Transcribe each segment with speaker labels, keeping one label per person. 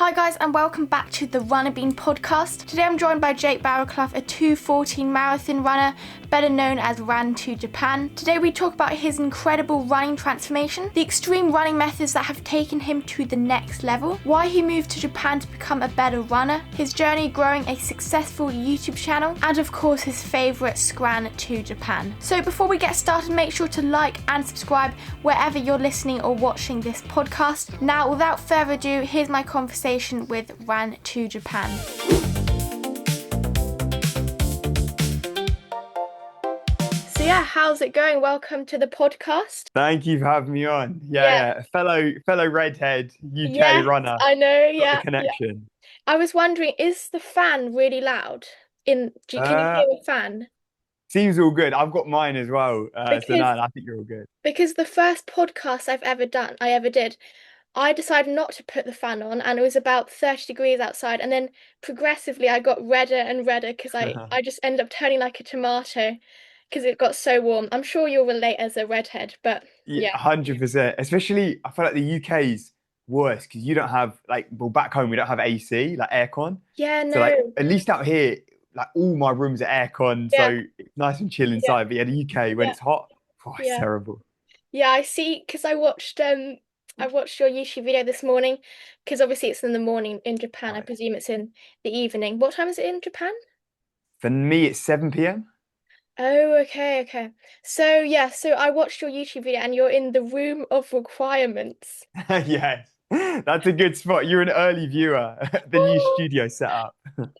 Speaker 1: Hi guys and welcome back to the Runner Bean podcast. Today I'm joined by Jake Barrowclough, a 2:14 marathon runner, better known as Ran to Japan. Today we talk about his incredible running transformation, the extreme running methods that have taken him to the next level, why he moved to Japan to become a better runner, his journey growing a successful YouTube channel, and of course his favourite Scran to Japan. So before we get started, make sure to like and subscribe wherever you're listening or watching this podcast. Now without further ado, here's my conversation with Ran to Japan. So yeah, how's it going? Welcome to the podcast.
Speaker 2: Thank you for having me on. Yeah. Fellow redhead UK
Speaker 1: Yes,
Speaker 2: runner.
Speaker 1: I know.
Speaker 2: Got the
Speaker 1: Yeah.
Speaker 2: connection.
Speaker 1: I was wondering, is the fan really loud? Can you
Speaker 2: Uh,
Speaker 1: hear a fan?
Speaker 2: Seems all good. I've got mine as well. So no,
Speaker 1: Because
Speaker 2: I think you're all good.
Speaker 1: because the first podcast I ever did, I decided not to put the fan on, and it was about 30 degrees outside, and then progressively I got redder and redder because I just ended up turning like a tomato because it got so warm. I'm sure you'll relate as a redhead, but
Speaker 2: Yeah,
Speaker 1: yeah.
Speaker 2: 100%. Especially, I feel like the UK's worse because you don't have well, back home we don't have AC, like aircon.
Speaker 1: Yeah,
Speaker 2: So like
Speaker 1: no.
Speaker 2: at least out here, like all my rooms are aircon,
Speaker 1: Yeah,
Speaker 2: so it's nice and chill
Speaker 1: yeah,
Speaker 2: inside. But yeah, the UK when
Speaker 1: yeah,
Speaker 2: it's hot, oh, it's
Speaker 1: yeah.
Speaker 2: terrible.
Speaker 1: Yeah, I see, because I watched your YouTube video this morning because obviously it's in the morning in Japan. I
Speaker 2: Right.
Speaker 1: presume it's in the evening. What time is it in Japan?
Speaker 2: For me, it's 7 p.m.
Speaker 1: Oh, okay, okay. So yeah, so I watched your YouTube video and you're in the room of requirements.
Speaker 2: Yes, that's a good spot. You're an early viewer. The new
Speaker 1: Oh,
Speaker 2: studio setup.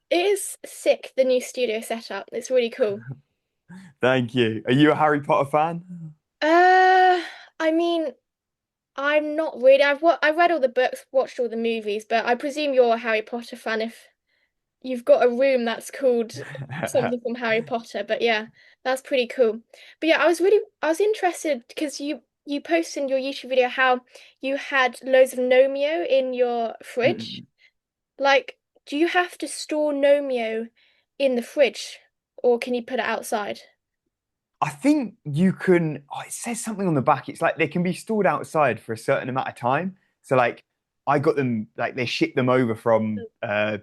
Speaker 1: it is sick, the new studio setup. It's really cool.
Speaker 2: Thank you. Are you a Harry Potter fan?
Speaker 1: Uh, I mean, I'm not really. I read all the books, watched all the movies, but I presume you're a Harry Potter fan if you've got a room that's called something from Harry Potter. But yeah, that's pretty cool. But yeah, I was interested because you posted in your YouTube video how you had loads of Nomio in your fridge.
Speaker 2: Mm.
Speaker 1: Like, do you have to store Nomio in the fridge or can you put it outside?
Speaker 2: I think you can. Oh, it says something on the back. It's like they can be stored outside for a certain amount of time. So like, I got them like they shipped them over from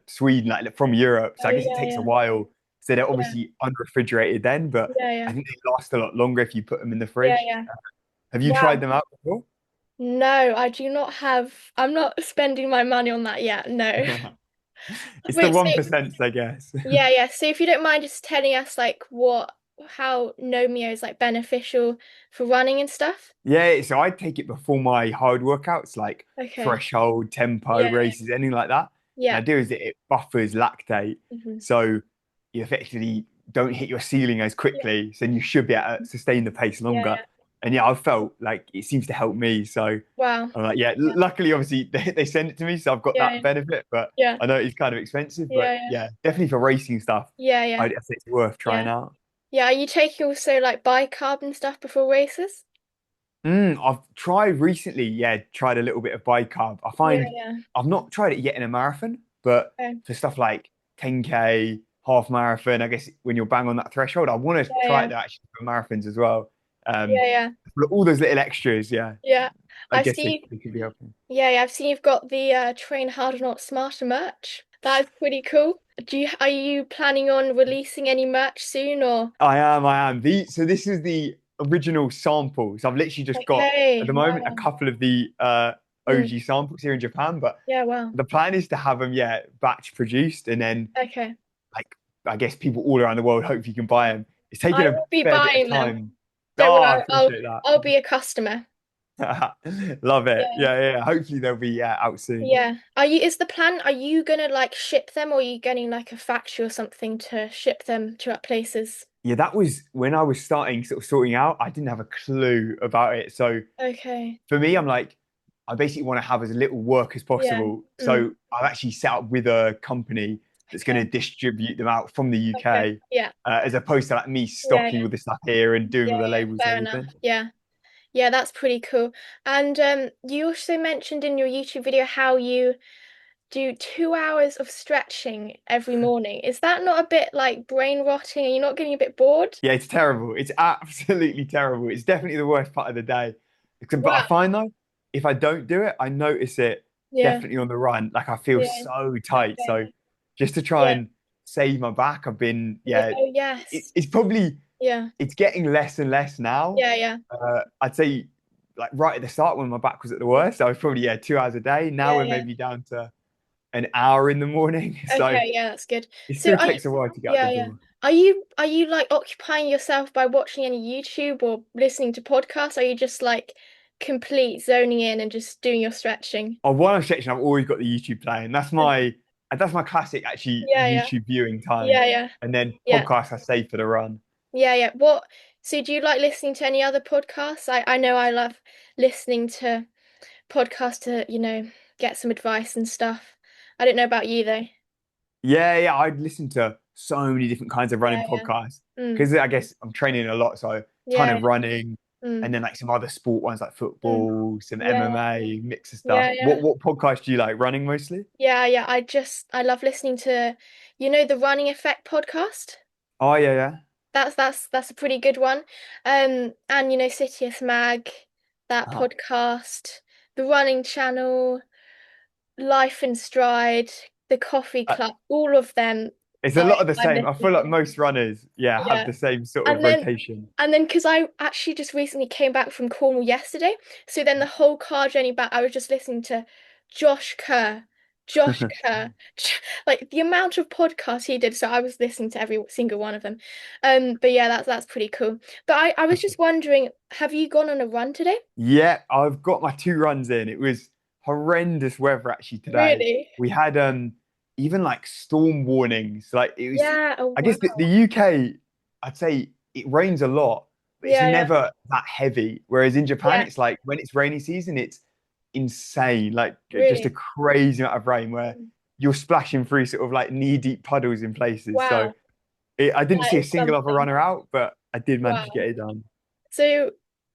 Speaker 2: Sweden, like from Europe.
Speaker 1: Oh
Speaker 2: So I guess it
Speaker 1: yeah,
Speaker 2: takes a
Speaker 1: yeah,
Speaker 2: while. So they're
Speaker 1: yeah,
Speaker 2: obviously unrefrigerated then, but
Speaker 1: yeah,
Speaker 2: I
Speaker 1: yeah,
Speaker 2: think they last a lot longer if you put them in the
Speaker 1: yeah,
Speaker 2: fridge.
Speaker 1: yeah.
Speaker 2: Have you tried
Speaker 1: Wow.
Speaker 2: them out before?
Speaker 1: No, I do not have. I'm not spending my money on that yet. No.
Speaker 2: It's the
Speaker 1: Wait, so
Speaker 2: 1%, I guess.
Speaker 1: yeah, yeah. So if you don't mind just telling us like how Nomio is like beneficial for running and stuff.
Speaker 2: Yeah, so I take it before my hard workouts, like
Speaker 1: Okay.
Speaker 2: threshold, tempo
Speaker 1: Yeah,
Speaker 2: races, anything like that. And
Speaker 1: yeah.
Speaker 2: I do is it buffers lactate,
Speaker 1: Hmm.
Speaker 2: so you effectively don't hit your ceiling as
Speaker 1: Yeah,
Speaker 2: quickly, so you should be able to sustain the pace
Speaker 1: yeah,
Speaker 2: longer.
Speaker 1: yeah.
Speaker 2: And yeah, I've felt like it seems to help me. So
Speaker 1: Wow.
Speaker 2: I'm like, yeah,
Speaker 1: Yeah,
Speaker 2: luckily, obviously, they sent it to me, so I've got
Speaker 1: yeah,
Speaker 2: that benefit. But
Speaker 1: yeah,
Speaker 2: I know it's kind of expensive,
Speaker 1: yeah,
Speaker 2: but
Speaker 1: yeah,
Speaker 2: yeah, definitely for racing stuff,
Speaker 1: yeah, yeah,
Speaker 2: I'd say it's worth
Speaker 1: yeah.
Speaker 2: trying out.
Speaker 1: Yeah. Are you taking also like bicarb and stuff before races?
Speaker 2: I've tried recently, yeah, tried a little bit of bicarb. I
Speaker 1: Yeah,
Speaker 2: find
Speaker 1: yeah.
Speaker 2: I've not tried it yet in a marathon, but
Speaker 1: Okay.
Speaker 2: for stuff like 10K, half marathon, I guess when you're bang on that threshold, I want to
Speaker 1: Yeah,
Speaker 2: try
Speaker 1: yeah,
Speaker 2: it though, actually for marathons as well.
Speaker 1: yeah,
Speaker 2: Um,
Speaker 1: yeah,
Speaker 2: all those little extras, yeah,
Speaker 1: yeah.
Speaker 2: I
Speaker 1: I've
Speaker 2: guess
Speaker 1: seen.
Speaker 2: they could be helping.
Speaker 1: Yeah, yeah. I've seen you've got the Train Harder Not Smarter merch. That is pretty cool. Are you planning on releasing any merch soon or?
Speaker 2: I am. So this is the original samples. I've literally just got at
Speaker 1: Okay.
Speaker 2: the moment a
Speaker 1: Wow.
Speaker 2: couple of the
Speaker 1: Mm.
Speaker 2: OG samples here in Japan, but
Speaker 1: Yeah, wow.
Speaker 2: the plan is to have them, yeah, batch produced and then
Speaker 1: Okay.
Speaker 2: like I guess people all around the world hopefully can buy them. It's taken
Speaker 1: I
Speaker 2: a
Speaker 1: will be
Speaker 2: fair bit of
Speaker 1: buying them.
Speaker 2: time.
Speaker 1: Don't
Speaker 2: Oh, I
Speaker 1: worry.
Speaker 2: appreciate
Speaker 1: I'll be a customer.
Speaker 2: that. Love it.
Speaker 1: Yeah.
Speaker 2: Yeah. Hopefully they'll be out soon.
Speaker 1: Yeah. Is the plan, are you gonna like ship them or are you getting like a factory or something to ship them to places?
Speaker 2: Yeah, that was when I was starting sort of sorting out. I didn't have a clue about it. So
Speaker 1: Okay.
Speaker 2: for me, I'm like, I basically want to have as little work as
Speaker 1: Yeah.
Speaker 2: possible.
Speaker 1: Mm.
Speaker 2: So I've actually set up with a company that's going to
Speaker 1: Okay.
Speaker 2: distribute them out from the
Speaker 1: Okay.
Speaker 2: UK,
Speaker 1: Yeah.
Speaker 2: as opposed to like me
Speaker 1: Yeah,
Speaker 2: stocking
Speaker 1: yeah.
Speaker 2: all the stuff here and doing
Speaker 1: Yeah,
Speaker 2: all the
Speaker 1: yeah.
Speaker 2: labels and
Speaker 1: Fair enough.
Speaker 2: everything.
Speaker 1: Yeah. Yeah, that's pretty cool. And you also mentioned in your YouTube video how you do 2 hours of stretching every morning. Is that not a bit like brain rotting? Are you not getting a bit bored?
Speaker 2: Yeah, it's terrible. It's absolutely terrible. It's definitely the worst part of the day. But I
Speaker 1: Wow.
Speaker 2: find though, if I don't do it, I notice it
Speaker 1: Yeah.
Speaker 2: definitely on the run. Like I feel
Speaker 1: Yeah.
Speaker 2: so tight. So
Speaker 1: Okay.
Speaker 2: just to try
Speaker 1: Yeah.
Speaker 2: and save my back, I've been,
Speaker 1: Yeah.
Speaker 2: yeah,
Speaker 1: Oh yes.
Speaker 2: it's probably,
Speaker 1: Yeah.
Speaker 2: it's getting less and less now.
Speaker 1: Yeah. Yeah.
Speaker 2: I'd say like right at the start when my back was at the
Speaker 1: Mm.
Speaker 2: worst, I was probably, yeah, 2 hours a day. Now
Speaker 1: Yeah.
Speaker 2: we're
Speaker 1: Yeah.
Speaker 2: maybe down to an hour in the morning. So
Speaker 1: Okay. Yeah, that's good.
Speaker 2: it
Speaker 1: So
Speaker 2: still
Speaker 1: are you,
Speaker 2: takes a while to get out the
Speaker 1: yeah, yeah.
Speaker 2: door.
Speaker 1: Are you like occupying yourself by watching any YouTube or listening to podcasts? Are you just like complete zoning in and just doing your stretching?
Speaker 2: Oh, while I'm stretching, I've always got the YouTube playing. That's my classic actually
Speaker 1: Yeah, yeah.
Speaker 2: YouTube viewing time.
Speaker 1: Yeah, yeah.
Speaker 2: And then
Speaker 1: Yeah.
Speaker 2: podcasts I save for the run.
Speaker 1: Yeah, yeah. So do you like listening to any other podcasts? I know I love listening to podcasts to, get some advice and stuff. I don't know about you though.
Speaker 2: Yeah, yeah, I'd listen to so many different kinds of running
Speaker 1: Yeah, yeah.
Speaker 2: podcasts
Speaker 1: Mm.
Speaker 2: because I guess I'm training a lot, so ton
Speaker 1: Yeah,
Speaker 2: of running,
Speaker 1: yeah. Mm.
Speaker 2: and then like some other sport ones like
Speaker 1: Mm.
Speaker 2: football, some
Speaker 1: Yeah,
Speaker 2: MMA, mix of stuff.
Speaker 1: yeah, yeah.
Speaker 2: What podcast do you like? Running mostly?
Speaker 1: Yeah, yeah. I love listening to, the Running Effect podcast.
Speaker 2: Oh yeah, yeah.
Speaker 1: That's a pretty good one. And Citius Mag, that
Speaker 2: Uh-huh.
Speaker 1: podcast, the Running Channel, Life and Stride, the Coffee
Speaker 2: Uh,
Speaker 1: Club, all of them
Speaker 2: it's a
Speaker 1: I
Speaker 2: lot of the
Speaker 1: I
Speaker 2: same. I
Speaker 1: listen
Speaker 2: feel like
Speaker 1: to.
Speaker 2: most runners, yeah, have
Speaker 1: Yeah.
Speaker 2: the same sort of
Speaker 1: And then
Speaker 2: rotation.
Speaker 1: and then because I actually just recently came back from Cornwall yesterday, so then the whole car journey back, I was just listening to Josh Kerr. Josh Kerr, like the amount of podcasts he did, so I was listening to every single one of them. But yeah, that's pretty cool. But I was just wondering, have you gone on a run today?
Speaker 2: Yeah, I've got my 2 runs in. It was horrendous weather actually today.
Speaker 1: Really?
Speaker 2: We had even like storm warnings. Like it was,
Speaker 1: Yeah. Oh
Speaker 2: I
Speaker 1: wow.
Speaker 2: guess the UK, I'd say it rains a lot, but it's
Speaker 1: Yeah, yeah,
Speaker 2: never that heavy. Whereas in Japan,
Speaker 1: yeah.
Speaker 2: it's like when it's rainy season, it's insane. Like just a
Speaker 1: Really?
Speaker 2: crazy amount of rain where you're splashing through sort of like knee-deep puddles in places. So
Speaker 1: Wow.
Speaker 2: I didn't
Speaker 1: That
Speaker 2: see a
Speaker 1: is
Speaker 2: single other
Speaker 1: something.
Speaker 2: runner out, but I did manage to
Speaker 1: Wow.
Speaker 2: get it done.
Speaker 1: So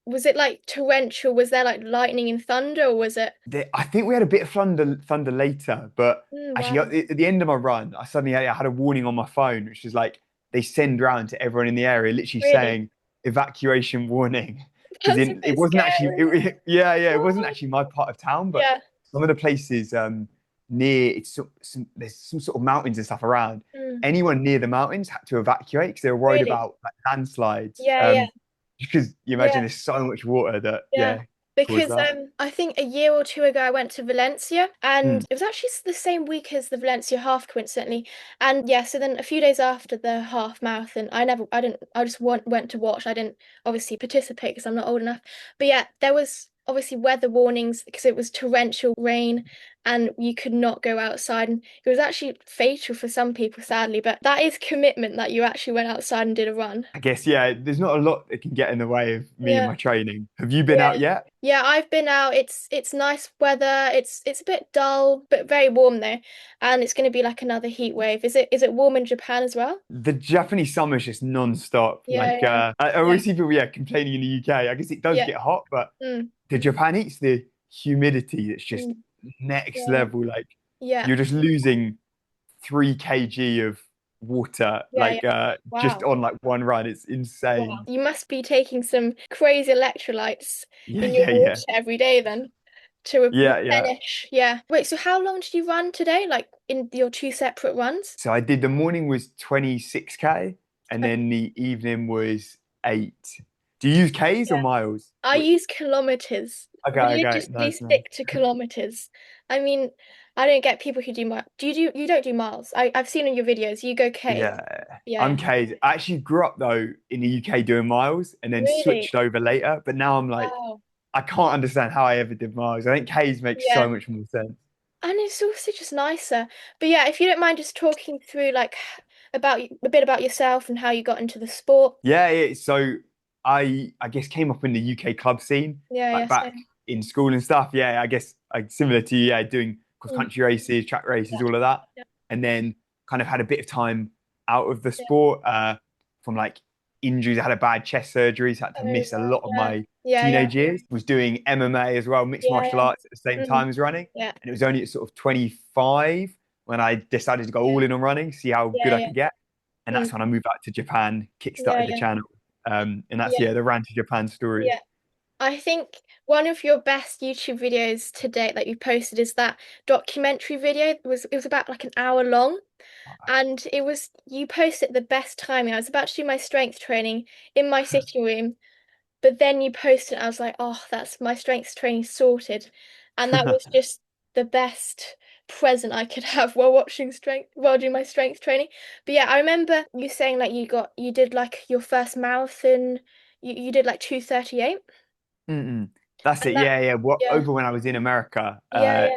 Speaker 1: was it like torrential? Was there like lightning and thunder, or was it?
Speaker 2: I think we had a bit of thunder later, but actually
Speaker 1: Wow.
Speaker 2: at the end of my run, I had a warning on my phone, which is like they send round to everyone in the area, literally
Speaker 1: Really?
Speaker 2: saying evacuation warning. Because
Speaker 1: That's a
Speaker 2: it
Speaker 1: bit
Speaker 2: wasn't actually,
Speaker 1: scary.
Speaker 2: yeah, yeah, it wasn't
Speaker 1: Oh,
Speaker 2: actually my part of town, but
Speaker 1: yeah.
Speaker 2: some of the places near there's some sort of mountains and stuff around.
Speaker 1: Mm.
Speaker 2: Anyone near the mountains had to evacuate because they were worried
Speaker 1: Really?
Speaker 2: about like landslides.
Speaker 1: Yeah, yeah,
Speaker 2: Because you imagine
Speaker 1: yeah.
Speaker 2: there's so much water that
Speaker 1: Yeah,
Speaker 2: caused
Speaker 1: because
Speaker 2: that.
Speaker 1: I think a year or two ago I went to Valencia, and
Speaker 2: Mm.
Speaker 1: it was actually the same week as the Valencia half, coincidentally. And yeah, so then a few days after the half marathon, I didn't, I just went to watch. I didn't obviously participate because I'm not old enough. But yeah, there was obviously weather warnings because it was torrential rain and you could not go outside. And it was actually fatal for some people, sadly. But that is commitment that you actually went outside and did a run.
Speaker 2: I guess, yeah, there's not a lot that can get in the way of me and
Speaker 1: Yeah.
Speaker 2: my training. Have you been
Speaker 1: Yeah.
Speaker 2: out yet?
Speaker 1: Yeah, I've been out. It's nice weather. It's a bit dull, but very warm though. And it's going to be like another heat wave. Is it warm in Japan as well?
Speaker 2: The Japanese summer is just non-stop.
Speaker 1: Yeah,
Speaker 2: Like,
Speaker 1: yeah.
Speaker 2: I
Speaker 1: Yeah.
Speaker 2: always see people, yeah, complaining in the UK. I guess it does
Speaker 1: Yeah.
Speaker 2: get hot, but
Speaker 1: Mm.
Speaker 2: the Japan, it's the humidity that's just
Speaker 1: Mm.
Speaker 2: next
Speaker 1: Yeah.
Speaker 2: level. Like,
Speaker 1: Yeah.
Speaker 2: you're just losing 3 kg of water,
Speaker 1: Yeah, yeah.
Speaker 2: like, just
Speaker 1: Wow.
Speaker 2: on like one run. It's
Speaker 1: Wow.
Speaker 2: insane.
Speaker 1: You must be taking some crazy electrolytes
Speaker 2: Yeah,
Speaker 1: in your
Speaker 2: yeah, yeah.
Speaker 1: water every day then to
Speaker 2: Yeah, yeah.
Speaker 1: replenish. Yeah. Wait, so how long did you run today? Like in your two separate runs?
Speaker 2: So I did the morning was 26K and
Speaker 1: Okay.
Speaker 2: then the evening was 8. Do you use Ks or
Speaker 1: Yeah.
Speaker 2: miles?
Speaker 1: I use kilometers.
Speaker 2: Okay, okay,
Speaker 1: Religiously
Speaker 2: nice, nice.
Speaker 1: stick to kilometers. I mean, I don't get people who do miles. You don't do miles. I've seen on your videos. You go Ks.
Speaker 2: Yeah,
Speaker 1: Yeah,
Speaker 2: I'm
Speaker 1: yeah.
Speaker 2: Ks. I actually grew up though in the UK doing miles and then
Speaker 1: Really?
Speaker 2: switched over later. But now I'm like,
Speaker 1: Wow.
Speaker 2: I can't understand how I ever did miles. I think Ks makes so
Speaker 1: Yeah.
Speaker 2: much more sense.
Speaker 1: And it's also just nicer. But yeah, if you don't mind just talking through like about a bit about yourself and how you got into the sport.
Speaker 2: Yeah, yeah. So I guess came up in the UK club scene,
Speaker 1: Yeah,
Speaker 2: like
Speaker 1: yeah,
Speaker 2: back
Speaker 1: same.
Speaker 2: in school and stuff. Yeah, I guess similar to you, yeah, doing cross
Speaker 1: Mm.
Speaker 2: country races, track races,
Speaker 1: Yeah,
Speaker 2: all of that,
Speaker 1: yeah,
Speaker 2: and then kind of had a bit of time out of the
Speaker 1: yeah.
Speaker 2: sport from like injuries. I had a bad chest surgery, so I had to
Speaker 1: Oh,
Speaker 2: miss a
Speaker 1: right.
Speaker 2: lot of
Speaker 1: Yeah.
Speaker 2: my
Speaker 1: Yeah, yeah.
Speaker 2: teenage years. Was doing MMA as well, mixed
Speaker 1: Yeah,
Speaker 2: martial
Speaker 1: yeah.
Speaker 2: arts at the same
Speaker 1: Mm.
Speaker 2: time as running,
Speaker 1: Yeah.
Speaker 2: and it was only at sort of 25 when I decided to go all in on running, see how
Speaker 1: Yeah,
Speaker 2: good I
Speaker 1: yeah.
Speaker 2: could get, and
Speaker 1: Mm.
Speaker 2: that's when I moved back to Japan,
Speaker 1: Yeah,
Speaker 2: kickstarted the
Speaker 1: yeah.
Speaker 2: channel. And that's
Speaker 1: Yeah.
Speaker 2: the Ran to Japan story.
Speaker 1: Yeah. I think one of your best YouTube videos to date that you posted is that documentary video. It was about like an hour long, and it was you posted at the best timing. I was about to do my strength training in my sitting room, but then you posted, I was like, oh, that's my strength training sorted. And that was just the best present I could have while doing my strength training. But yeah, I remember you saying like you did like your first marathon, you did like 2:38.
Speaker 2: Mm-mm. That's it.
Speaker 1: And that
Speaker 2: Yeah, yeah. What
Speaker 1: yeah,
Speaker 2: over when I was in America,
Speaker 1: yeah, yeah,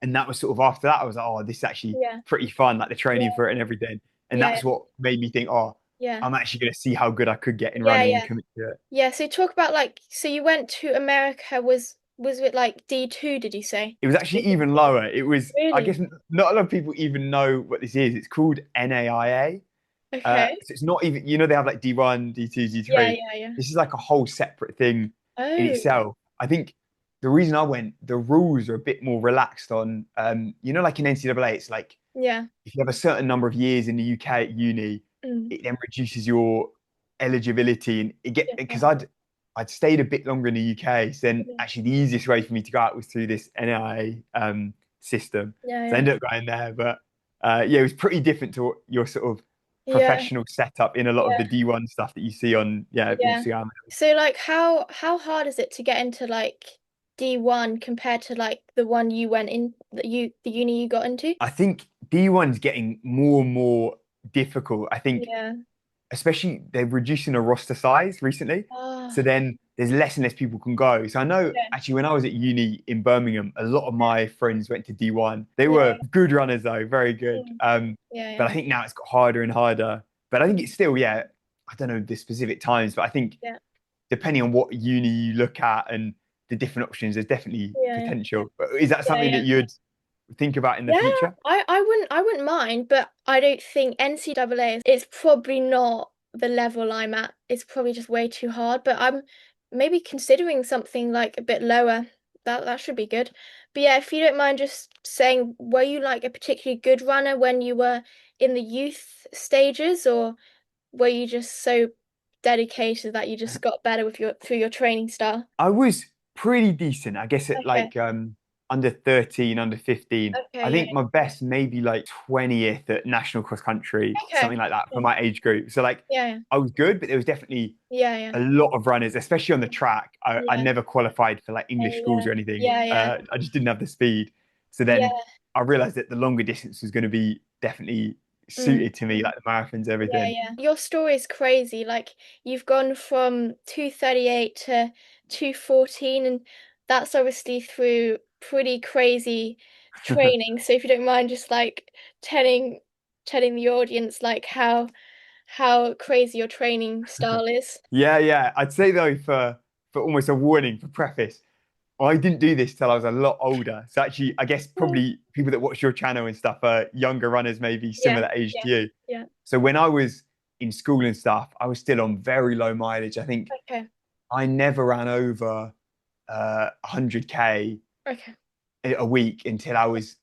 Speaker 2: and that was sort of after that. I was like, oh, this is actually
Speaker 1: yeah,
Speaker 2: pretty fun. Like the training
Speaker 1: yeah,
Speaker 2: for it and everything. And
Speaker 1: yeah,
Speaker 2: that's what made me think, oh,
Speaker 1: yeah,
Speaker 2: I'm actually going to see how good I could get in
Speaker 1: yeah,
Speaker 2: running and
Speaker 1: yeah.
Speaker 2: commit to it.
Speaker 1: Yeah, so talk about like so you went to America was it like D2, did you say?
Speaker 2: It was actually even lower. It was, I
Speaker 1: Really?
Speaker 2: guess, not a lot of people even know what this is. It's called NAIA.
Speaker 1: Okay.
Speaker 2: So it's not even, they have like D1, D2,
Speaker 1: Yeah,
Speaker 2: D3.
Speaker 1: yeah, yeah.
Speaker 2: This is like a whole separate thing in
Speaker 1: Oh,
Speaker 2: itself. I think the reason I went, the rules are a bit more relaxed on, like in NCAA, it's like
Speaker 1: yeah.
Speaker 2: if you have a certain number of years in the UK at uni,
Speaker 1: Mm.
Speaker 2: it then reduces your eligibility. And it get
Speaker 1: Yeah,
Speaker 2: because I'd stayed a bit longer in the UK, so then
Speaker 1: yeah,
Speaker 2: actually the easiest way for me to go out was through this NIA system.
Speaker 1: yeah,
Speaker 2: So I
Speaker 1: yeah.
Speaker 2: ended up going there, but yeah, it was pretty different to your sort of
Speaker 1: Yeah,
Speaker 2: professional setup in a lot of the
Speaker 1: yeah,
Speaker 2: D1 stuff that you see on
Speaker 1: yeah.
Speaker 2: Instagram.
Speaker 1: So like how hard is it to get into like D1 compared to like the one you went in the uni you got into?
Speaker 2: I think D1's getting more and more difficult. I think
Speaker 1: Yeah.
Speaker 2: especially they're reducing the roster size recently. So
Speaker 1: Ah,
Speaker 2: then there's less and less people can go. So I know
Speaker 1: yeah,
Speaker 2: actually when I was at uni in Birmingham, a lot of my friends went to D1. They
Speaker 1: yeah,
Speaker 2: were good runners though, very good.
Speaker 1: mm, yeah,
Speaker 2: But
Speaker 1: yeah,
Speaker 2: I think now it's got harder and harder. But I think it's still, yeah, I don't know the specific times, but I think
Speaker 1: yeah,
Speaker 2: depending on what uni you look at and the different options, there's definitely
Speaker 1: yeah,
Speaker 2: potential. But is that
Speaker 1: yeah,
Speaker 2: something that
Speaker 1: yeah.
Speaker 2: you'd think about in the
Speaker 1: Yeah,
Speaker 2: future?
Speaker 1: I wouldn't mind, but I don't think NCAA it's probably not the level I'm at. It's probably just way too hard, but I'm maybe considering something like a bit lower. That should be good. But yeah, if you don't mind just saying, were you like a particularly good runner when you were in the youth stages, or were you just so dedicated that you just got better with your through your training style?
Speaker 2: I was pretty decent, I guess, at
Speaker 1: Okay.
Speaker 2: like under 13, under 15.
Speaker 1: Okay,
Speaker 2: I
Speaker 1: yeah.
Speaker 2: think my best maybe like 20th at national cross country,
Speaker 1: Okay.
Speaker 2: something like that for
Speaker 1: Yeah,
Speaker 2: my age group. So like
Speaker 1: yeah,
Speaker 2: I was good, but there was definitely
Speaker 1: yeah, yeah,
Speaker 2: a lot of runners, especially on the track. I
Speaker 1: yeah,
Speaker 2: never qualified for like English schools
Speaker 1: yeah,
Speaker 2: or anything.
Speaker 1: yeah, yeah,
Speaker 2: I just didn't have the speed. So
Speaker 1: yeah.
Speaker 2: then I realized that the longer distance was going to be definitely
Speaker 1: Mm.
Speaker 2: suited to me, like the marathons,
Speaker 1: Yeah,
Speaker 2: everything.
Speaker 1: yeah. Your story is crazy. Like you've gone from 2:38 to 2:14, and that's obviously through pretty crazy training. So if you don't mind just like telling the audience like how crazy your training style is.
Speaker 2: Yeah, yeah. I'd say though, for almost a warning, for preface, I didn't do this till I was a lot older. So actually, I guess
Speaker 1: Mm.
Speaker 2: probably people that watch your channel and stuff are younger runners, maybe
Speaker 1: Yeah,
Speaker 2: similar age
Speaker 1: yeah,
Speaker 2: to you.
Speaker 1: yeah.
Speaker 2: So when I was in school and stuff, I was still on very low mileage. I think
Speaker 1: Okay,
Speaker 2: I never ran over 100K
Speaker 1: okay,
Speaker 2: a week until I was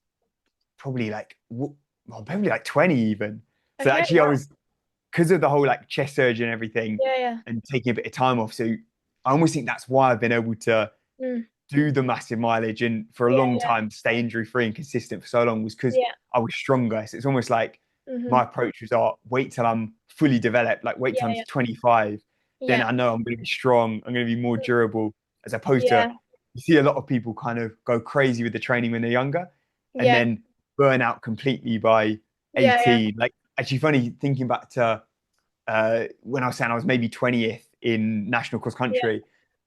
Speaker 2: probably like, well, probably like 20 even. So
Speaker 1: okay.
Speaker 2: actually, I
Speaker 1: Wow.
Speaker 2: was because of the whole like chest surgery and everything
Speaker 1: Yeah, yeah.
Speaker 2: and taking a bit of time off. So I almost think that's why I've been able to
Speaker 1: Mm.
Speaker 2: do the massive mileage and for a
Speaker 1: Yeah,
Speaker 2: long
Speaker 1: yeah,
Speaker 2: time stay injury free and consistent for so long was because
Speaker 1: yeah.
Speaker 2: I was stronger. So it's almost like
Speaker 1: Mm-hmm.
Speaker 2: my approach was, oh, wait till I'm fully developed, like wait
Speaker 1: Yeah,
Speaker 2: till I'm
Speaker 1: yeah,
Speaker 2: 25. Then
Speaker 1: yeah.
Speaker 2: I know I'm going to be strong. I'm going to be more durable as opposed to
Speaker 1: Yeah,
Speaker 2: you see a lot of people kind of go crazy with the training when they're younger and
Speaker 1: yeah,
Speaker 2: then burn out completely by
Speaker 1: yeah, yeah,
Speaker 2: 18. Like actually funny thinking back to when I was saying I was maybe 20th in national cross
Speaker 1: yeah.
Speaker 2: country,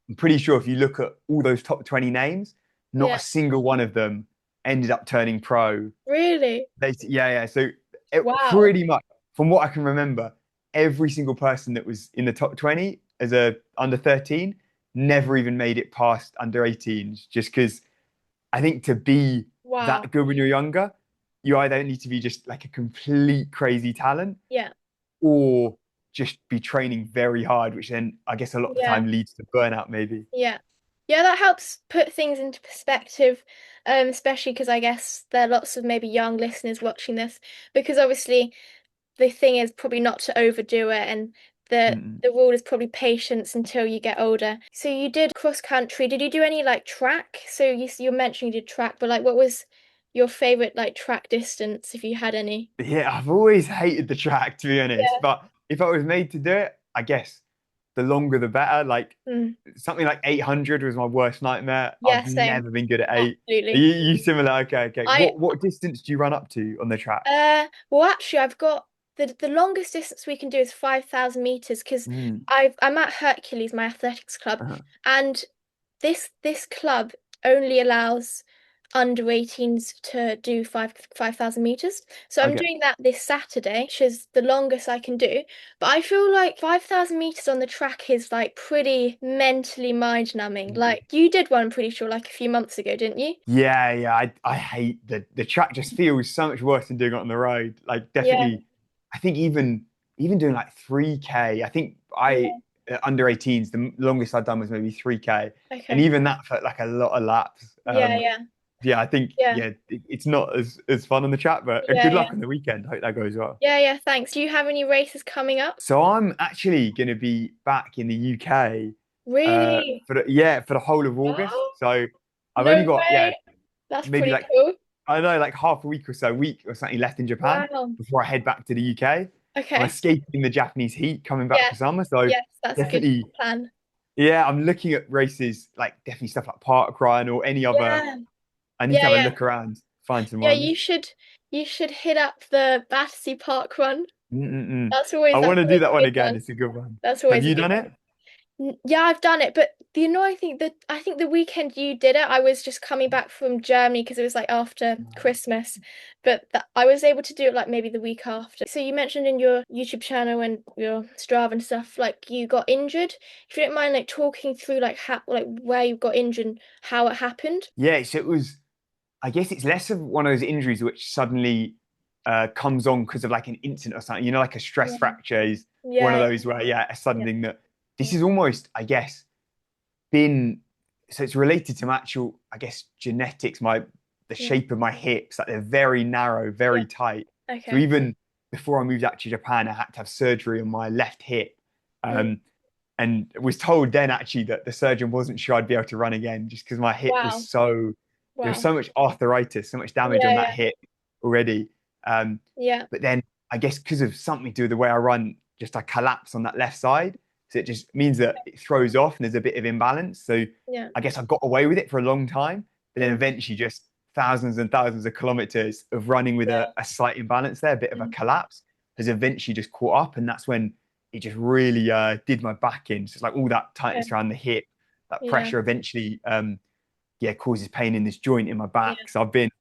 Speaker 2: I'm pretty sure if you look at all those top 20 names, not a
Speaker 1: Yeah.
Speaker 2: single one of them ended up turning pro.
Speaker 1: Really?
Speaker 2: Yeah, yeah. So
Speaker 1: Wow.
Speaker 2: pretty much, from what I can remember, every single person that was in the top 20 as a under 13 never even made it past under 18s, just because I think to be
Speaker 1: Wow.
Speaker 2: that good when you're younger, you either need to be just like a complete crazy talent
Speaker 1: Yeah.
Speaker 2: or just be training very hard, which then I guess a lot of the
Speaker 1: Yeah.
Speaker 2: time leads to burnout, maybe.
Speaker 1: Yeah. Yeah, that helps put things into perspective, especially because I guess there are lots of maybe young listeners watching this, because obviously the thing is probably not to overdo it and the
Speaker 2: Mm-mm.
Speaker 1: the rule is probably patience until you get older. So you did cross country. Did you do any like track? So you mentioned you did track, but like what was your favorite like track distance if you had any?
Speaker 2: Yeah, I've always hated the track, to be honest.
Speaker 1: Yeah.
Speaker 2: But if I was made to do it, I guess the longer the better. Like
Speaker 1: Mm.
Speaker 2: something like 800 was my worst nightmare.
Speaker 1: Yeah,
Speaker 2: I've
Speaker 1: same.
Speaker 2: never been good at eight. Are
Speaker 1: Absolutely.
Speaker 2: you similar? Okay, okay.
Speaker 1: I
Speaker 2: What distance do you run up to on the track?
Speaker 1: well actually I've got the longest distance we can do is 5,000 meters because
Speaker 2: Mm.
Speaker 1: I'm at Hercules, my athletics club,
Speaker 2: Uh-huh.
Speaker 1: and this club only allows under 18s to do 5,000 meters. So I'm
Speaker 2: Okay.
Speaker 1: doing that this Saturday, which is the longest I can do. But I feel like 5,000 meters on the track is like pretty mentally mind numbing.
Speaker 2: Mm.
Speaker 1: Like you did one, I'm pretty sure, like a few months ago, didn't you?
Speaker 2: Yeah, yeah. I hate the track just feels so much worse than doing it on the road. Like
Speaker 1: Yeah,
Speaker 2: definitely, I think even doing like 3K, I think I
Speaker 1: yeah.
Speaker 2: under 18s, the longest I'd done was maybe 3K. And
Speaker 1: Okay.
Speaker 2: even that felt like a lot of laps.
Speaker 1: Yeah, yeah,
Speaker 2: Yeah, I think
Speaker 1: yeah,
Speaker 2: yeah, it's not as fun on the track, but
Speaker 1: yeah,
Speaker 2: good
Speaker 1: yeah.
Speaker 2: luck on the weekend. Hope that goes well.
Speaker 1: Yeah, yeah, thanks. Do you have any races coming up?
Speaker 2: So I'm actually going to be back in the UK
Speaker 1: Really?
Speaker 2: for the whole of August.
Speaker 1: Oh,
Speaker 2: So I've
Speaker 1: no
Speaker 2: only got
Speaker 1: way. That's
Speaker 2: maybe
Speaker 1: pretty
Speaker 2: like
Speaker 1: cool.
Speaker 2: I don't know like half a week or so, week or something left in Japan
Speaker 1: Wow.
Speaker 2: before I head back to the UK. I'm
Speaker 1: Okay.
Speaker 2: escaping the Japanese heat coming back
Speaker 1: Yeah,
Speaker 2: for summer. So
Speaker 1: yes, that's a good
Speaker 2: definitely,
Speaker 1: plan.
Speaker 2: yeah, I'm looking at races like definitely stuff like Park Run or any other.
Speaker 1: Yeah,
Speaker 2: I need to
Speaker 1: yeah,
Speaker 2: have a
Speaker 1: yeah.
Speaker 2: look around, find some
Speaker 1: Yeah,
Speaker 2: runs.
Speaker 1: you should hit up the Battersea Park run.
Speaker 2: Mm-mm-mm.
Speaker 1: That's
Speaker 2: I
Speaker 1: always
Speaker 2: want
Speaker 1: that's
Speaker 2: to do
Speaker 1: always
Speaker 2: that
Speaker 1: a
Speaker 2: one
Speaker 1: good
Speaker 2: again.
Speaker 1: one.
Speaker 2: It's a good one.
Speaker 1: That's
Speaker 2: Have
Speaker 1: always a
Speaker 2: you
Speaker 1: good
Speaker 2: done
Speaker 1: one.
Speaker 2: it?
Speaker 1: Yeah, I've done it, but I think the weekend you did it, I was just coming back from Germany because it was like after Christmas, but I was able to do it like maybe the week after. So you mentioned in your YouTube channel and your Strava and stuff, like you got injured. If you don't mind, like talking through like how like where you got injured and how it happened.
Speaker 2: Yeah, so it was. I guess it's less of one of those injuries which suddenly comes on because of like an incident or something. You know, like a stress
Speaker 1: Yeah,
Speaker 2: fracture is one of
Speaker 1: yeah,
Speaker 2: those where, yeah, a sudden
Speaker 1: yeah,
Speaker 2: thing that this
Speaker 1: yeah,
Speaker 2: is almost, I guess, been so it's related to my actual, I guess, genetics, the
Speaker 1: yeah,
Speaker 2: shape of my hips, like they're very narrow,
Speaker 1: yeah.
Speaker 2: very tight. So
Speaker 1: Okay.
Speaker 2: even before I moved out to Japan, I had to have surgery on my left hip.
Speaker 1: Mm.
Speaker 2: Um, and was told then actually that the surgeon wasn't sure I'd be able to run again just because my hip
Speaker 1: Wow.
Speaker 2: was so there was
Speaker 1: Wow.
Speaker 2: so much arthritis, so much damage on
Speaker 1: Yeah,
Speaker 2: that
Speaker 1: yeah,
Speaker 2: hip already. Um,
Speaker 1: yeah,
Speaker 2: but then I guess because of something to do with the way I run, just I collapse on that left side. So it just means that it throws off and there's a bit of imbalance. So
Speaker 1: yeah.
Speaker 2: I guess I got away with it for a long time, but then
Speaker 1: Mm.
Speaker 2: eventually just thousands and thousands of kilometers of running with
Speaker 1: Yeah.
Speaker 2: a slight imbalance there, a bit of a
Speaker 1: Mm.
Speaker 2: collapse has eventually just caught up. And that's when it just really did my back in. So it's like all that
Speaker 1: Okay.
Speaker 2: tightness around the hip, that
Speaker 1: Yeah.
Speaker 2: pressure eventually, yeah, causes pain in this joint in my
Speaker 1: Yeah.
Speaker 2: back. So it's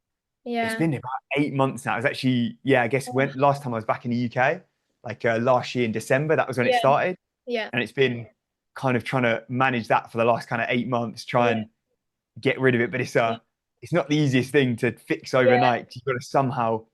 Speaker 1: Yeah.
Speaker 2: been about 8 months now. It's actually, yeah, I guess when
Speaker 1: Oh,
Speaker 2: last time I was back in the UK, like last year in December, that was when it
Speaker 1: yeah.
Speaker 2: started.
Speaker 1: Yeah.
Speaker 2: And it's been kind of trying to manage that for the last kind of 8 months, try
Speaker 1: Yeah.
Speaker 2: and get rid of it. But
Speaker 1: Yeah.
Speaker 2: it's not the easiest thing to fix
Speaker 1: Yeah.
Speaker 2: overnight. You've got to somehow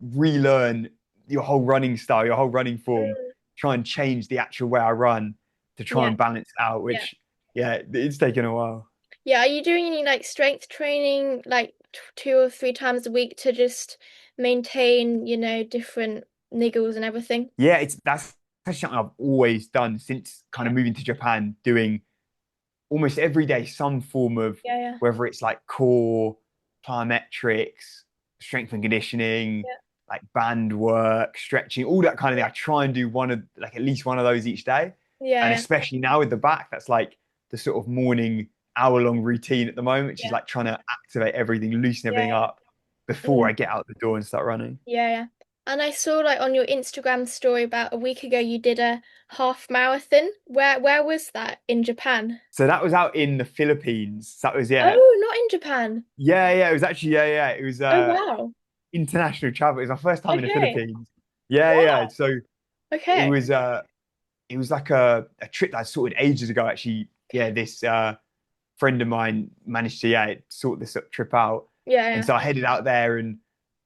Speaker 2: relearn your whole running style, your whole running form,
Speaker 1: Mm.
Speaker 2: try and change the actual way I run to try
Speaker 1: Yeah.
Speaker 2: and balance it out,
Speaker 1: Yeah.
Speaker 2: which, yeah, it's taken a while.
Speaker 1: Yeah. Are you doing any like strength training like two or three times a week to just maintain, different niggles and everything?
Speaker 2: Yeah, that's something I've always done since kind
Speaker 1: Okay.
Speaker 2: of moving to Japan, doing almost every day some form of
Speaker 1: Yeah. Yeah.
Speaker 2: whether it's like core, plyometrics, strength and conditioning,
Speaker 1: Yeah.
Speaker 2: like band work, stretching, all that kind of thing. I try and do one of like at least one of those each day.
Speaker 1: Yeah.
Speaker 2: And
Speaker 1: Yeah.
Speaker 2: especially now with the back, that's like the sort of morning hour-long routine at the moment, which is
Speaker 1: Yeah.
Speaker 2: like trying to activate everything, loosen
Speaker 1: Yeah.
Speaker 2: everything up before
Speaker 1: Yeah.
Speaker 2: I get out the door and start running.
Speaker 1: Yeah, yeah. And I saw like on your Instagram story about a week ago you did a half marathon. Where was that? In Japan?
Speaker 2: So that was out in the Philippines. That was, yeah,
Speaker 1: Oh, not in Japan.
Speaker 2: yeah. It was actually, yeah. It was
Speaker 1: Oh, wow.
Speaker 2: international travel. It was my first time in the
Speaker 1: Okay.
Speaker 2: Philippines. Yeah.
Speaker 1: Wow.
Speaker 2: So it
Speaker 1: Okay.
Speaker 2: was it was like a trip that I sorted ages ago. Actually, yeah,
Speaker 1: Okay.
Speaker 2: this friend of mine managed to sort this trip out,
Speaker 1: Yeah,
Speaker 2: and
Speaker 1: yeah.
Speaker 2: so I headed out there, and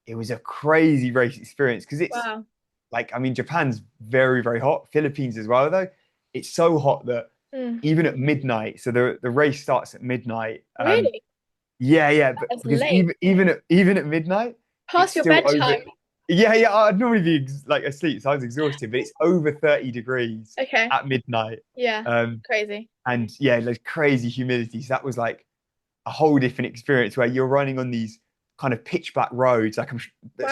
Speaker 2: it was a crazy race experience because it's
Speaker 1: Wow.
Speaker 2: like I mean Japan's very very hot. Philippines as well though. It's so hot that
Speaker 1: Mm.
Speaker 2: even at midnight, so the race starts at midnight.
Speaker 1: Really?
Speaker 2: Yeah, but
Speaker 1: That's
Speaker 2: because
Speaker 1: late.
Speaker 2: even at midnight, it's
Speaker 1: Past your
Speaker 2: still over.
Speaker 1: bedtime.
Speaker 2: yeah. I'd normally be like asleep, so I was exhausted. But it's over 30 degrees
Speaker 1: Okay.
Speaker 2: at midnight,
Speaker 1: Yeah.
Speaker 2: um,
Speaker 1: Crazy.
Speaker 2: and yeah, there's crazy humidity. So that was like a whole different experience where you're running on these kind of pitch black roads. Like at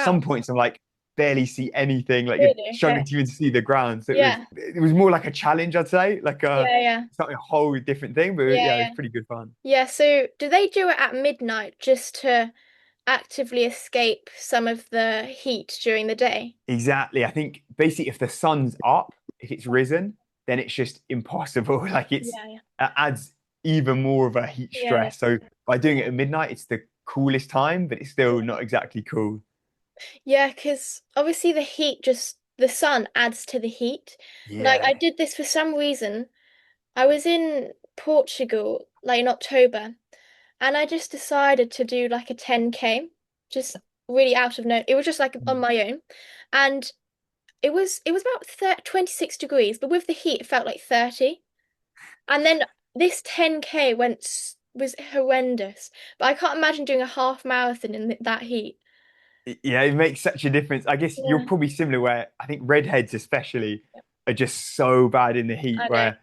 Speaker 2: some
Speaker 1: Wow.
Speaker 2: points, I'm like barely see anything. Like you're
Speaker 1: Really? Okay.
Speaker 2: struggling to even see the ground. So
Speaker 1: Yeah.
Speaker 2: it was more like a challenge, I'd say, like
Speaker 1: Yeah. Yeah.
Speaker 2: something a whole different thing. But
Speaker 1: Yeah.
Speaker 2: yeah, it was
Speaker 1: Yeah.
Speaker 2: pretty good fun.
Speaker 1: Yeah. So do they do it at midnight just to actively escape some of the heat during the day?
Speaker 2: Exactly. I think basically if the sun's up, if it's risen, then it's just impossible. Like
Speaker 1: Yeah. Yeah.
Speaker 2: it adds even more of a heat
Speaker 1: Yeah.
Speaker 2: stress. So by doing it at midnight, it's the coolest time, but it's still not exactly cool.
Speaker 1: Yeah, because obviously the sun adds to the heat. Like I
Speaker 2: Yeah.
Speaker 1: did this for some reason. I was in Portugal like in October, and I just decided to do like a 10K, just really out of no. It was just like on
Speaker 2: Mm.
Speaker 1: my own, and it was about 26 degrees, but with the heat, it felt like 30. And then this 10K was horrendous. But I can't imagine doing a half marathon in that heat.
Speaker 2: Yeah, it makes such a difference. I guess you're
Speaker 1: Yeah,
Speaker 2: probably similar where I think redheads especially are just so bad in the heat
Speaker 1: I know.
Speaker 2: where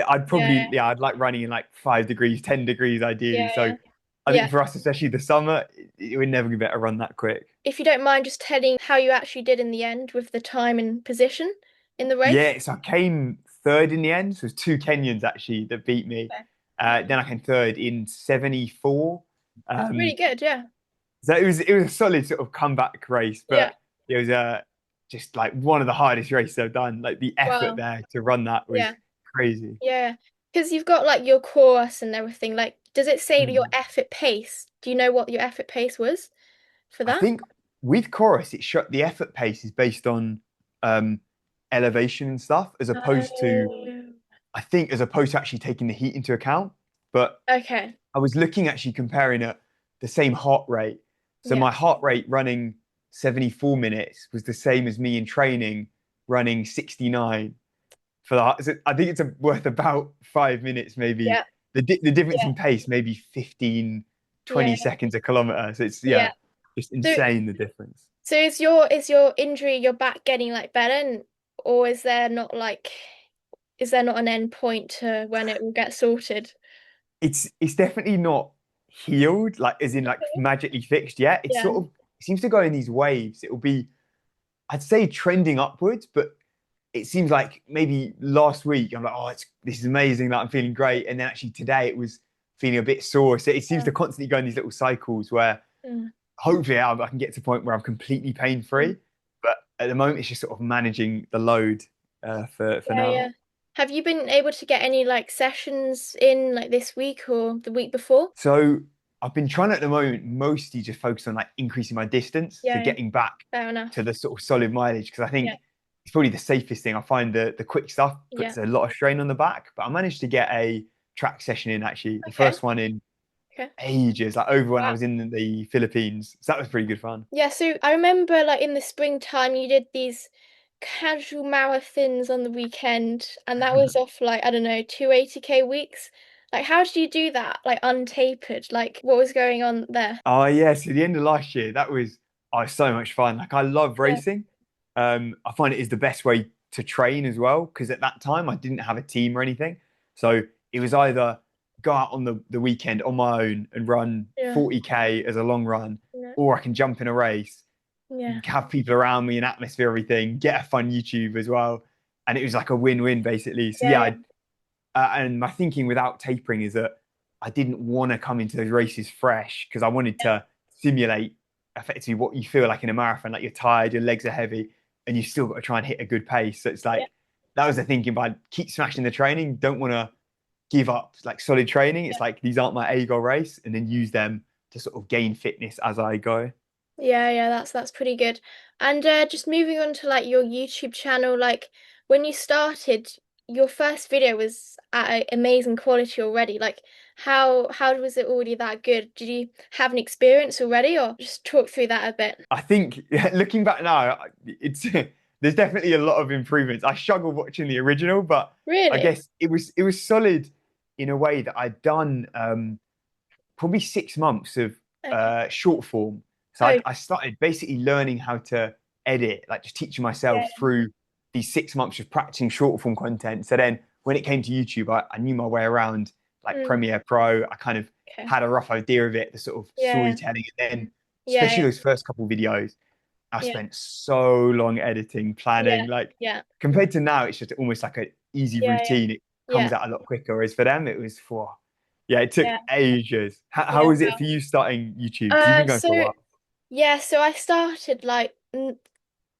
Speaker 2: I'd probably,
Speaker 1: Yeah,
Speaker 2: yeah, I'd like running in like 5 degrees, 10 degrees ideally.
Speaker 1: yeah,
Speaker 2: So
Speaker 1: yeah,
Speaker 2: I
Speaker 1: yeah.
Speaker 2: think for us, especially the summer, it would never be better run that quick.
Speaker 1: If you don't mind just telling how you actually did in the end with the time and position in the race.
Speaker 2: Yeah, so I came third in the end. So it was two Kenyans actually that beat me.
Speaker 1: Okay.
Speaker 2: Then I came third in 74.
Speaker 1: Really
Speaker 2: Um,
Speaker 1: good, yeah.
Speaker 2: so it was a solid sort of comeback race,
Speaker 1: Yeah.
Speaker 2: but it was just like one of the hardest races I've done. Like the effort
Speaker 1: Wow.
Speaker 2: there to run that was
Speaker 1: Yeah.
Speaker 2: crazy.
Speaker 1: Yeah. Because you've got like your chorus and everything. Like, does it say your
Speaker 2: Mm.
Speaker 1: effort pace? Do you know what your effort pace was for
Speaker 2: I
Speaker 1: that?
Speaker 2: think with chorus, it shot the effort pace is based on um, elevation and stuff, as opposed to
Speaker 1: Oh.
Speaker 2: I think as opposed to actually taking the heat into account. But
Speaker 1: Okay.
Speaker 2: I was looking actually comparing it the same heart rate. So
Speaker 1: Yeah.
Speaker 2: my heart rate running 74 minutes was the same as me in training running 69 for that. So I think it's worth about 5 minutes maybe.
Speaker 1: Yeah.
Speaker 2: The difference
Speaker 1: Yeah.
Speaker 2: in pace maybe 15,
Speaker 1: Yeah.
Speaker 2: 20 seconds a kilometer. So it's yeah,
Speaker 1: Yeah.
Speaker 2: just
Speaker 1: So
Speaker 2: insane the difference.
Speaker 1: so is your injury, your back getting like better or is there not an end point to when it will get sorted?
Speaker 2: It's definitely not healed, like as in like magically fixed yet. It's
Speaker 1: Yeah.
Speaker 2: sort of it seems to go in these waves. It will be, I'd say, trending upwards, but it seems like maybe last week I'm like, oh, this is amazing, that I'm feeling great, and then actually today it was feeling a bit sore. So it seems
Speaker 1: Yeah.
Speaker 2: to constantly go in these little cycles where
Speaker 1: Mm.
Speaker 2: hopefully I can get to a point where I'm completely pain
Speaker 1: Mm.
Speaker 2: free. But at the moment, it's just sort of managing the load for
Speaker 1: Yeah,
Speaker 2: now.
Speaker 1: yeah. Have you been able to get any like sessions in like this week or the week before?
Speaker 2: So I've been trying at the moment mostly just focus on like increasing my distance, so
Speaker 1: Yeah, yeah.
Speaker 2: getting back
Speaker 1: Fair
Speaker 2: to
Speaker 1: enough.
Speaker 2: the sort of solid mileage because I
Speaker 1: Yeah,
Speaker 2: think it's probably the safest thing. I find the quick stuff
Speaker 1: yeah.
Speaker 2: puts a lot of strain on the back, but I managed to get a track session in actually, the
Speaker 1: Okay.
Speaker 2: first one in
Speaker 1: Okay.
Speaker 2: ages, like over when I
Speaker 1: Wow.
Speaker 2: was in the Philippines. So that was pretty good fun.
Speaker 1: Yeah, so I remember like in the springtime you did these casual marathons on the weekend and that was off like I don't know, 280K weeks. Like how did you do that? Like untapered? Like what was going on there?
Speaker 2: Oh yeah, so the end of last year, that was so much fun. Like I love
Speaker 1: Yeah.
Speaker 2: racing. I find it is the best way to train as well because at that time I didn't have a team or anything. So it was either go out on the weekend on my own and run
Speaker 1: Yeah.
Speaker 2: 40K as a long run,
Speaker 1: Yeah.
Speaker 2: or I can jump in a race,
Speaker 1: Yeah.
Speaker 2: have people around me, an atmosphere, everything, get a fun YouTube as well. And it was like a win-win basically. So
Speaker 1: Yeah,
Speaker 2: yeah,
Speaker 1: yeah.
Speaker 2: and my thinking without tapering is that I didn't want to come into those races fresh because I wanted to simulate effectively what you feel like in a marathon. Like you're tired, your legs are heavy, and you've still got to try and hit a good pace. So it's
Speaker 1: Yeah.
Speaker 2: like that was the thinking, but I keep smashing the training. Don't want to give up like solid training. It's like these aren't my A goal race, and then use them to sort of gain fitness as I go.
Speaker 1: Yeah, yeah, that's pretty good. And just moving on to like your YouTube channel, like when you started, your first video was at amazing quality already. Like how was it already that good? Did you have an experience already, or just talk through that a bit?
Speaker 2: I think looking back now, it's there's definitely a lot of improvements. I struggle watching the original, but I
Speaker 1: Really?
Speaker 2: guess it was solid in a way that I'd done probably 6 months of
Speaker 1: Okay.
Speaker 2: short form. So
Speaker 1: Oh,
Speaker 2: I started basically learning how to edit, like just teaching
Speaker 1: yeah.
Speaker 2: myself through these 6 months of practicing short form content. So then when it came to YouTube, I knew my way around like
Speaker 1: Mm,
Speaker 2: Premiere Pro. I kind of
Speaker 1: okay.
Speaker 2: had a rough idea of it, the sort of
Speaker 1: Yeah.
Speaker 2: storytelling. And then,
Speaker 1: Yeah.
Speaker 2: especially those first couple of videos, I
Speaker 1: Yeah.
Speaker 2: spent so long editing,
Speaker 1: Yeah.
Speaker 2: planning. Like
Speaker 1: Yeah.
Speaker 2: compared to now, it's just almost like an easy
Speaker 1: Yeah. Yeah.
Speaker 2: routine. It
Speaker 1: Yeah.
Speaker 2: comes out a lot quicker. Whereas for them, it was for, yeah, it took
Speaker 1: Yeah.
Speaker 2: ages. How
Speaker 1: Yeah.
Speaker 2: was it for you starting YouTube? Because you've been going
Speaker 1: So
Speaker 2: for a while.
Speaker 1: yeah, so I started like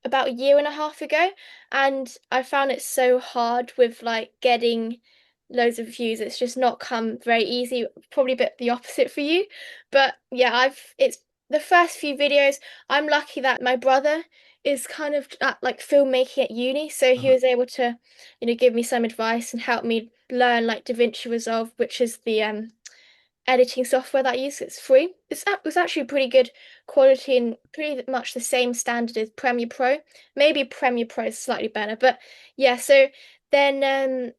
Speaker 1: about a year and a half ago, and I found it so hard with like getting loads of views. It's just not come very easy. Probably a bit the opposite for you, but yeah, I've it's the first few videos. I'm lucky that my brother is kind of at like filmmaking at uni, so he
Speaker 2: Uh-huh.
Speaker 1: was able to, give me some advice and help me learn like DaVinci Resolve, which is the editing software that I use. It's free. It was actually pretty good quality and pretty much the same standard as Premiere Pro. Maybe Premiere Pro is slightly better, but yeah. So then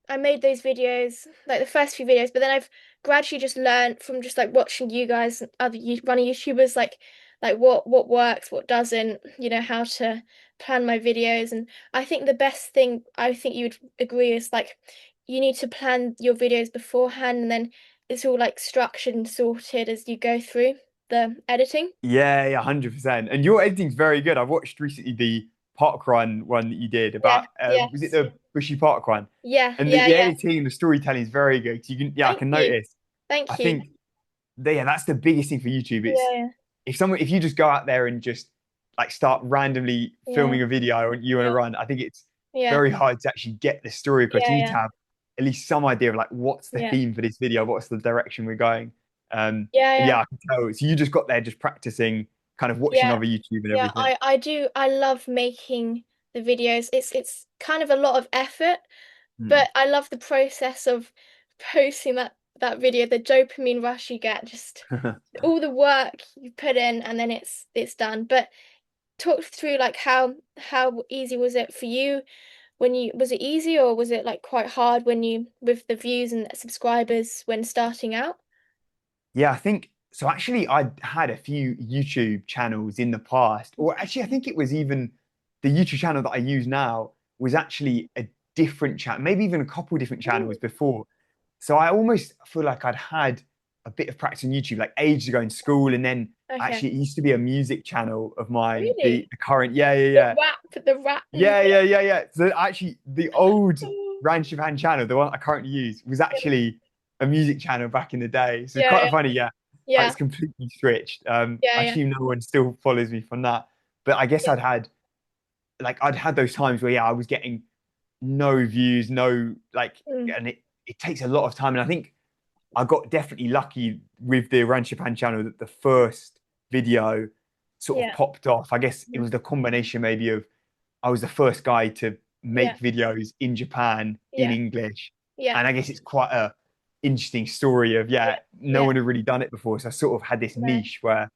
Speaker 1: I made those videos, like the first few videos, but then I've gradually just learned from just like watching you guys and other running YouTubers, like what works, what doesn't, how to plan my videos. And I think the best thing, I think you would agree, is like you need to plan your videos beforehand, and then it's all like structured and sorted as you go through the editing.
Speaker 2: Yeah, yeah, 100%. And your editing's very good. I've watched recently the park run one that you did
Speaker 1: Yeah,
Speaker 2: about, was it
Speaker 1: yes.
Speaker 2: the Bushy Park one?
Speaker 1: Yeah,
Speaker 2: And
Speaker 1: yeah,
Speaker 2: the
Speaker 1: yeah.
Speaker 2: editing and the storytelling is very good. So you can, yeah, I
Speaker 1: Thank
Speaker 2: can
Speaker 1: you.
Speaker 2: notice. I
Speaker 1: Thank you.
Speaker 2: think yeah, that's the biggest thing for YouTube. It's
Speaker 1: Yeah,
Speaker 2: if you just go out there and just like start randomly
Speaker 1: yeah,
Speaker 2: filming a video and you want to
Speaker 1: yeah,
Speaker 2: run, I think it's
Speaker 1: yeah,
Speaker 2: very hard to actually get the story across. You
Speaker 1: yeah,
Speaker 2: need to
Speaker 1: yeah,
Speaker 2: have at least some idea of like what's the
Speaker 1: yeah,
Speaker 2: theme for this video, what's the direction we're going.
Speaker 1: yeah,
Speaker 2: And
Speaker 1: yeah.
Speaker 2: yeah, I can tell. So you just got there just practicing, kind of watching
Speaker 1: Yeah,
Speaker 2: other YouTube and
Speaker 1: yeah,
Speaker 2: everything.
Speaker 1: I do. I love making the videos. It's kind of a lot of effort,
Speaker 2: Mm.
Speaker 1: but I love the process of posting that video, the dopamine rush you get, just all the work you put in, and then it's done. But talk through like how easy was it for you when you was it easy, or was it like quite hard when you with the views and subscribers when starting out?
Speaker 2: Yeah, I think so. Actually, I had a few YouTube channels in the past, or actually, I think it was even the YouTube channel that I use now was actually a different channel, maybe even a couple different channels
Speaker 1: Ooh,
Speaker 2: before. So I almost feel like I'd had a bit of practice on YouTube, like ages ago in school, and then
Speaker 1: okay.
Speaker 2: actually it used to be a music channel of mine. The
Speaker 1: Really?
Speaker 2: the current, yeah, yeah,
Speaker 1: The
Speaker 2: yeah,
Speaker 1: rap
Speaker 2: yeah,
Speaker 1: music.
Speaker 2: yeah, yeah, yeah. So actually, the old Ran Shavan channel, the one I currently use, was actually a music channel back in the day. So it's
Speaker 1: Yeah,
Speaker 2: quite
Speaker 1: yeah,
Speaker 2: funny, yeah. How
Speaker 1: yeah,
Speaker 2: it's completely switched.
Speaker 1: yeah,
Speaker 2: I
Speaker 1: yeah,
Speaker 2: assume no one still follows me from that. But I guess
Speaker 1: yeah.
Speaker 2: I'd had those times where yeah, I was getting no views, no like,
Speaker 1: Mm,
Speaker 2: and it takes a lot of time. And I think I got definitely lucky with the Ran Shavan channel that the first video sort of
Speaker 1: yeah,
Speaker 2: popped off. I guess it
Speaker 1: mm,
Speaker 2: was the combination maybe of I was the first guy to
Speaker 1: yeah,
Speaker 2: make videos in Japan in
Speaker 1: yeah,
Speaker 2: English.
Speaker 1: yeah,
Speaker 2: And I guess it's quite a interesting story of,
Speaker 1: yeah,
Speaker 2: yeah, no
Speaker 1: yeah,
Speaker 2: one had really done it before. So I sort of had this
Speaker 1: no,
Speaker 2: niche where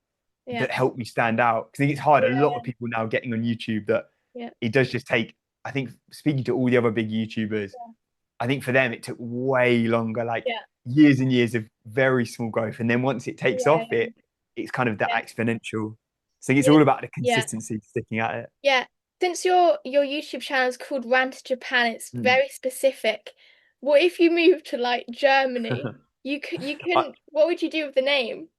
Speaker 1: yeah,
Speaker 2: that helped me stand out. Because I think it's hard. A lot
Speaker 1: yeah,
Speaker 2: of people now getting on YouTube that
Speaker 1: yeah,
Speaker 2: it does just take, I think speaking to all the other big YouTubers, I think for them it took way longer, like
Speaker 1: yeah,
Speaker 2: years and years of very small growth. And then once it takes
Speaker 1: yeah,
Speaker 2: off, it's kind of that
Speaker 1: yeah,
Speaker 2: exponential. So I think it's
Speaker 1: yeah,
Speaker 2: all about the
Speaker 1: yeah,
Speaker 2: consistency, sticking at it.
Speaker 1: yeah. Since your YouTube channel is called Rant Japan, it's
Speaker 2: Mm.
Speaker 1: very specific. What if you moved to like Germany? You
Speaker 2: I,
Speaker 1: couldn't. What would you do with the name?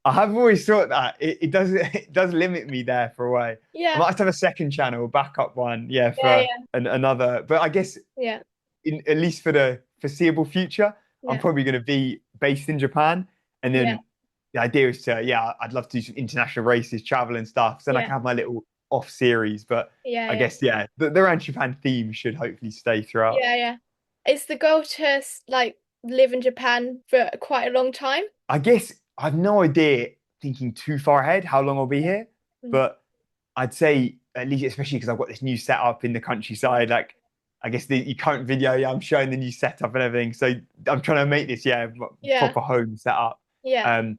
Speaker 2: I have always thought that it does it does limit me there for a way. I
Speaker 1: Yeah,
Speaker 2: might have to have a second channel, a backup one, yeah,
Speaker 1: yeah,
Speaker 2: for
Speaker 1: yeah,
Speaker 2: another. But I guess
Speaker 1: yeah,
Speaker 2: at least for the foreseeable future, I'm
Speaker 1: yeah,
Speaker 2: probably going to be based in Japan, and
Speaker 1: yeah,
Speaker 2: then the idea is to yeah, I'd love to do some international races, travel and stuff. So then I
Speaker 1: yeah,
Speaker 2: can have my little off series. But
Speaker 1: yeah,
Speaker 2: I
Speaker 1: yeah,
Speaker 2: guess yeah, the around Japan theme should hopefully stay throughout.
Speaker 1: yeah, yeah. Is the goal to like live in Japan for quite a long time?
Speaker 2: I guess I've no idea thinking too far ahead how long I'll be here,
Speaker 1: Mm.
Speaker 2: but I'd say at least, especially because I've got this new setup in the countryside. Like, I guess the current video, yeah, I'm showing the new setup and everything. So I'm trying to make this, yeah,
Speaker 1: Yeah,
Speaker 2: proper home setup.
Speaker 1: yeah,
Speaker 2: Um,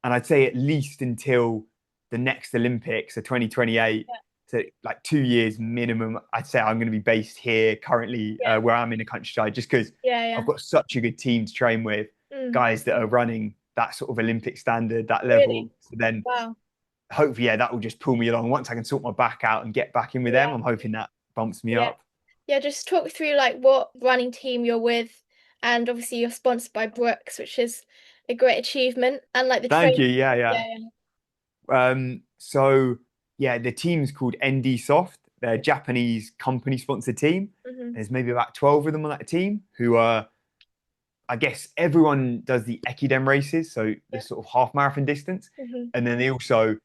Speaker 2: and I'd say at least until the next Olympics, so 2028,
Speaker 1: yeah,
Speaker 2: so like 2 years minimum. I'd say I'm going to be based here currently,
Speaker 1: yeah,
Speaker 2: where I'm in the countryside, just because
Speaker 1: yeah,
Speaker 2: I've
Speaker 1: yeah.
Speaker 2: got such a good team to train with,
Speaker 1: Mm.
Speaker 2: guys that are running that sort of Olympic standard, that
Speaker 1: Really?
Speaker 2: level. So then
Speaker 1: Wow.
Speaker 2: hopefully, yeah, that will just pull me along. Once I can sort my back out and get back in with them,
Speaker 1: Yeah.
Speaker 2: I'm hoping that bumps me
Speaker 1: Yeah.
Speaker 2: up.
Speaker 1: Yeah, just talk through like what running team you're with, and obviously you're sponsored by Brooks, which is a great achievement, and like the
Speaker 2: Thank you.
Speaker 1: training.
Speaker 2: Yeah, yeah.
Speaker 1: Yeah,
Speaker 2: So yeah, the team's called ND Soft. They're a Japanese company sponsored team.
Speaker 1: yeah.
Speaker 2: There's maybe about 12 of them on that team who are, I guess everyone does the Ekidem races, so the
Speaker 1: Yeah.
Speaker 2: sort of half marathon distance.
Speaker 1: Hmm.
Speaker 2: And then they also,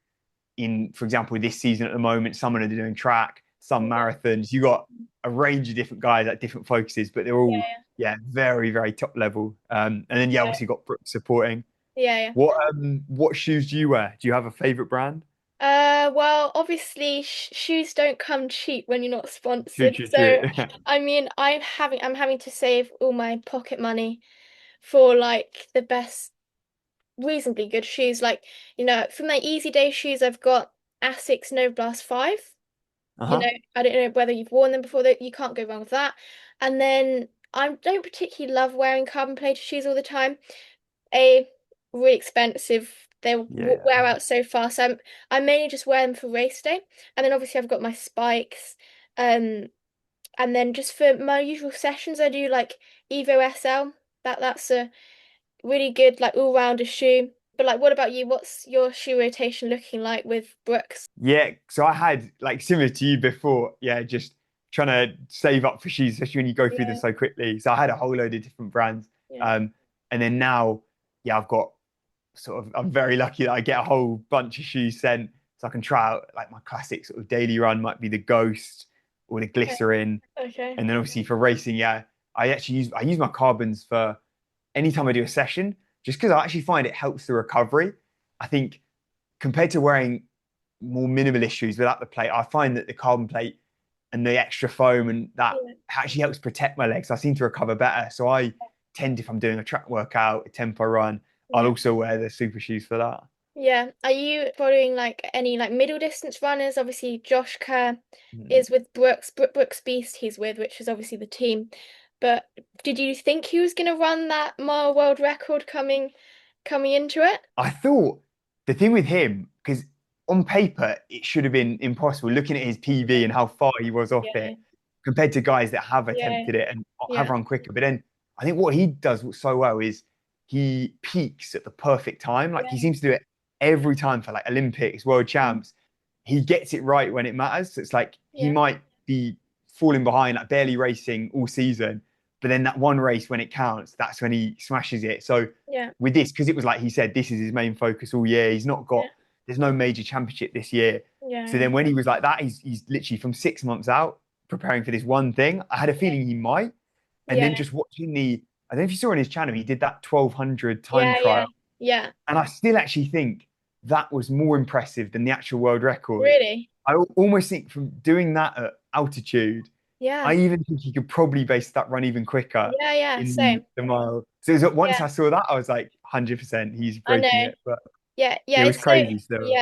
Speaker 2: for example, this season at the moment, some are doing track, some
Speaker 1: Yeah.
Speaker 2: marathons. You got a range of different guys at different focuses, but they're all,
Speaker 1: Yeah.
Speaker 2: yeah, very, very top level. And then, yeah,
Speaker 1: Yeah.
Speaker 2: obviously got Brooks supporting.
Speaker 1: Yeah. Yeah.
Speaker 2: What shoes do you wear? Do you have a favorite brand?
Speaker 1: Well, obviously shoes don't come cheap when you're not
Speaker 2: True,
Speaker 1: sponsored.
Speaker 2: true, true.
Speaker 1: So, I mean, I'm having to save all my pocket money for like the best, reasonably good shoes. Like, for my easy day shoes, I've got Asics Nova Blast 5.
Speaker 2: Uh-huh.
Speaker 1: I don't know whether you've worn them before, that you can't go wrong with that. And then I don't particularly love wearing carbon plated shoes all the time. Really expensive. They wear
Speaker 2: Yeah.
Speaker 1: out so fast. I mainly just wear them for race day, and then obviously I've got my spikes. Um, and then just for my usual sessions, I do like Evo SL. That's a really good like all rounder shoe. But like, what about you? What's your shoe rotation looking like with Brooks?
Speaker 2: Yeah, so I had like similar to you before, yeah, just trying to save up for shoes, especially when you go through them
Speaker 1: Yeah,
Speaker 2: so quickly. So I had a whole load of different brands.
Speaker 1: yeah,
Speaker 2: Um, and then now, yeah, I've got I'm very lucky that I get a whole bunch of shoes sent so I can try out like my classic sort of daily run might be the Ghost or the Glycerin.
Speaker 1: okay,
Speaker 2: And then obviously for racing, yeah, I use my carbons for anytime I do a session, just because I actually find it helps the recovery. I think compared to wearing more minimalist shoes without the plate, I find that the carbon plate and the extra foam and that
Speaker 1: yeah,
Speaker 2: actually helps protect my legs. I seem to recover better. So I tend, if I'm doing a track workout, a tempo run, I'll
Speaker 1: yeah.
Speaker 2: also wear the super shoes for that.
Speaker 1: Yeah. Are you following like any like middle distance runners? Obviously, Josh Kerr
Speaker 2: Mm.
Speaker 1: is with Brooks Beast he's with, which is obviously the team. But did you think he was gonna run that mile world record coming into it?
Speaker 2: I thought the thing with him, because on paper it should have been impossible looking at his PB and how far he was off
Speaker 1: Yeah,
Speaker 2: it compared to guys that have
Speaker 1: yeah,
Speaker 2: attempted it and have
Speaker 1: yeah,
Speaker 2: run quicker. But then I think what he does so well is he peaks at the perfect time. Like he
Speaker 1: yeah,
Speaker 2: seems to do it every time for like Olympics, world
Speaker 1: mm,
Speaker 2: champs. He gets it right when it matters. So it's like he
Speaker 1: yeah,
Speaker 2: might be falling behind, like barely racing all season. But then that one race when it counts, that's when he smashes it. So
Speaker 1: yeah,
Speaker 2: with this, because it was like he said, this is his main focus all year. He's not got,
Speaker 1: yeah,
Speaker 2: there's no major championship this year. So
Speaker 1: yeah,
Speaker 2: then when he was like that, he's literally from 6 months out preparing for this one thing. I had a feeling he might. And then
Speaker 1: yeah,
Speaker 2: just watching I don't know if you saw on his channel, he did that 1200 time
Speaker 1: yeah, yeah,
Speaker 2: trial.
Speaker 1: yeah.
Speaker 2: And I still actually think that was more impressive than the actual world record.
Speaker 1: Really?
Speaker 2: I almost think from doing that at altitude,
Speaker 1: Yeah,
Speaker 2: I even think he could probably base that run even quicker
Speaker 1: yeah, yeah.
Speaker 2: in
Speaker 1: Same.
Speaker 2: the mile. So once
Speaker 1: Yeah,
Speaker 2: I saw that, I was like, 100%, he's
Speaker 1: I know.
Speaker 2: breaking it. But
Speaker 1: Yeah, yeah,
Speaker 2: it was crazy still.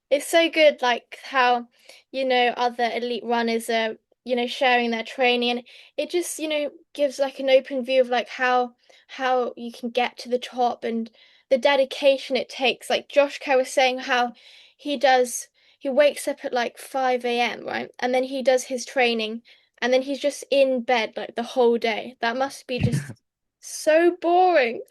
Speaker 1: it's so good like how, other elite runners are, sharing their training, and it just, gives like an open view of like how you can get to the top and the dedication it takes. Like Josh Kerr was saying how he wakes up at like 5 a.m., right? And then he does his training and then he's just in bed like the whole day. That must be just so boring.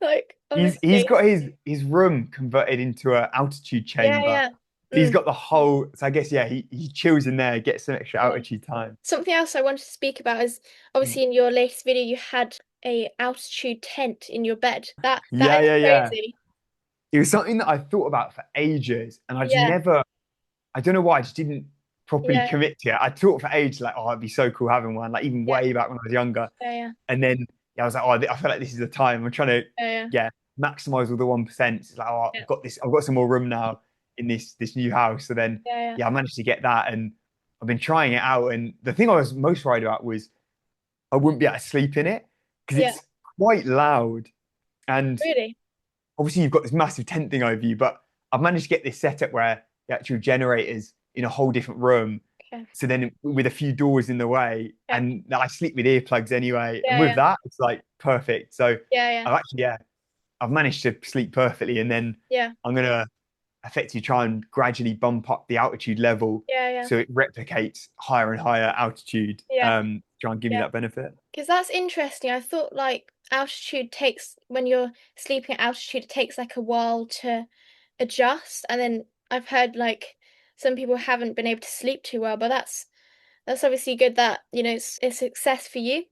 Speaker 1: Like
Speaker 2: He's
Speaker 1: honestly.
Speaker 2: got his room converted into an altitude
Speaker 1: Yeah,
Speaker 2: chamber.
Speaker 1: yeah.
Speaker 2: So he's
Speaker 1: Mm,
Speaker 2: got the whole. So I guess yeah, he chills in there, gets some extra
Speaker 1: yeah.
Speaker 2: altitude time.
Speaker 1: Something else I wanted to speak about is obviously in your latest video you had a altitude tent in your bed. That
Speaker 2: Yeah,
Speaker 1: is
Speaker 2: yeah, yeah.
Speaker 1: crazy.
Speaker 2: It was something that I thought about for ages, and I just
Speaker 1: Yeah,
Speaker 2: never. I don't know why I just didn't properly
Speaker 1: yeah,
Speaker 2: commit to it. I thought for ages like, oh, it'd be so cool having one, like even
Speaker 1: yeah,
Speaker 2: way back when I was younger.
Speaker 1: yeah, yeah,
Speaker 2: And then yeah, I was like, oh, I feel like this is the time. I'm trying to
Speaker 1: yeah,
Speaker 2: yeah maximize all the 1%. It's like, oh,
Speaker 1: yeah,
Speaker 2: I've got this. I've got some more room now in this new house. So then
Speaker 1: yeah, yeah.
Speaker 2: yeah, I managed to get that, and I've been trying it out. And the thing I was most worried about was I wouldn't be able to sleep in it because
Speaker 1: Yeah.
Speaker 2: it's quite loud. And
Speaker 1: Really?
Speaker 2: obviously, you've got this massive tent thing over you, but I've managed to get this setup where the actual generator's in a whole different room.
Speaker 1: Okay.
Speaker 2: So then, with a few doors in the way,
Speaker 1: Yeah,
Speaker 2: and I sleep with earplugs anyway. And
Speaker 1: yeah,
Speaker 2: with
Speaker 1: yeah,
Speaker 2: that, it's like perfect. So
Speaker 1: yeah, yeah,
Speaker 2: I've actually, yeah, I've managed to sleep perfectly. And then
Speaker 1: yeah,
Speaker 2: I'm gonna effectively try and gradually bump up the altitude level
Speaker 1: Yeah, yeah,
Speaker 2: so it replicates higher and higher altitude,
Speaker 1: yeah,
Speaker 2: try and give you
Speaker 1: yeah.
Speaker 2: that benefit.
Speaker 1: Because that's interesting. I thought like altitude takes, when you're sleeping at altitude, it takes like a while to adjust. And then I've heard like some people haven't been able to sleep too well, but that's obviously good that, it's a success for you.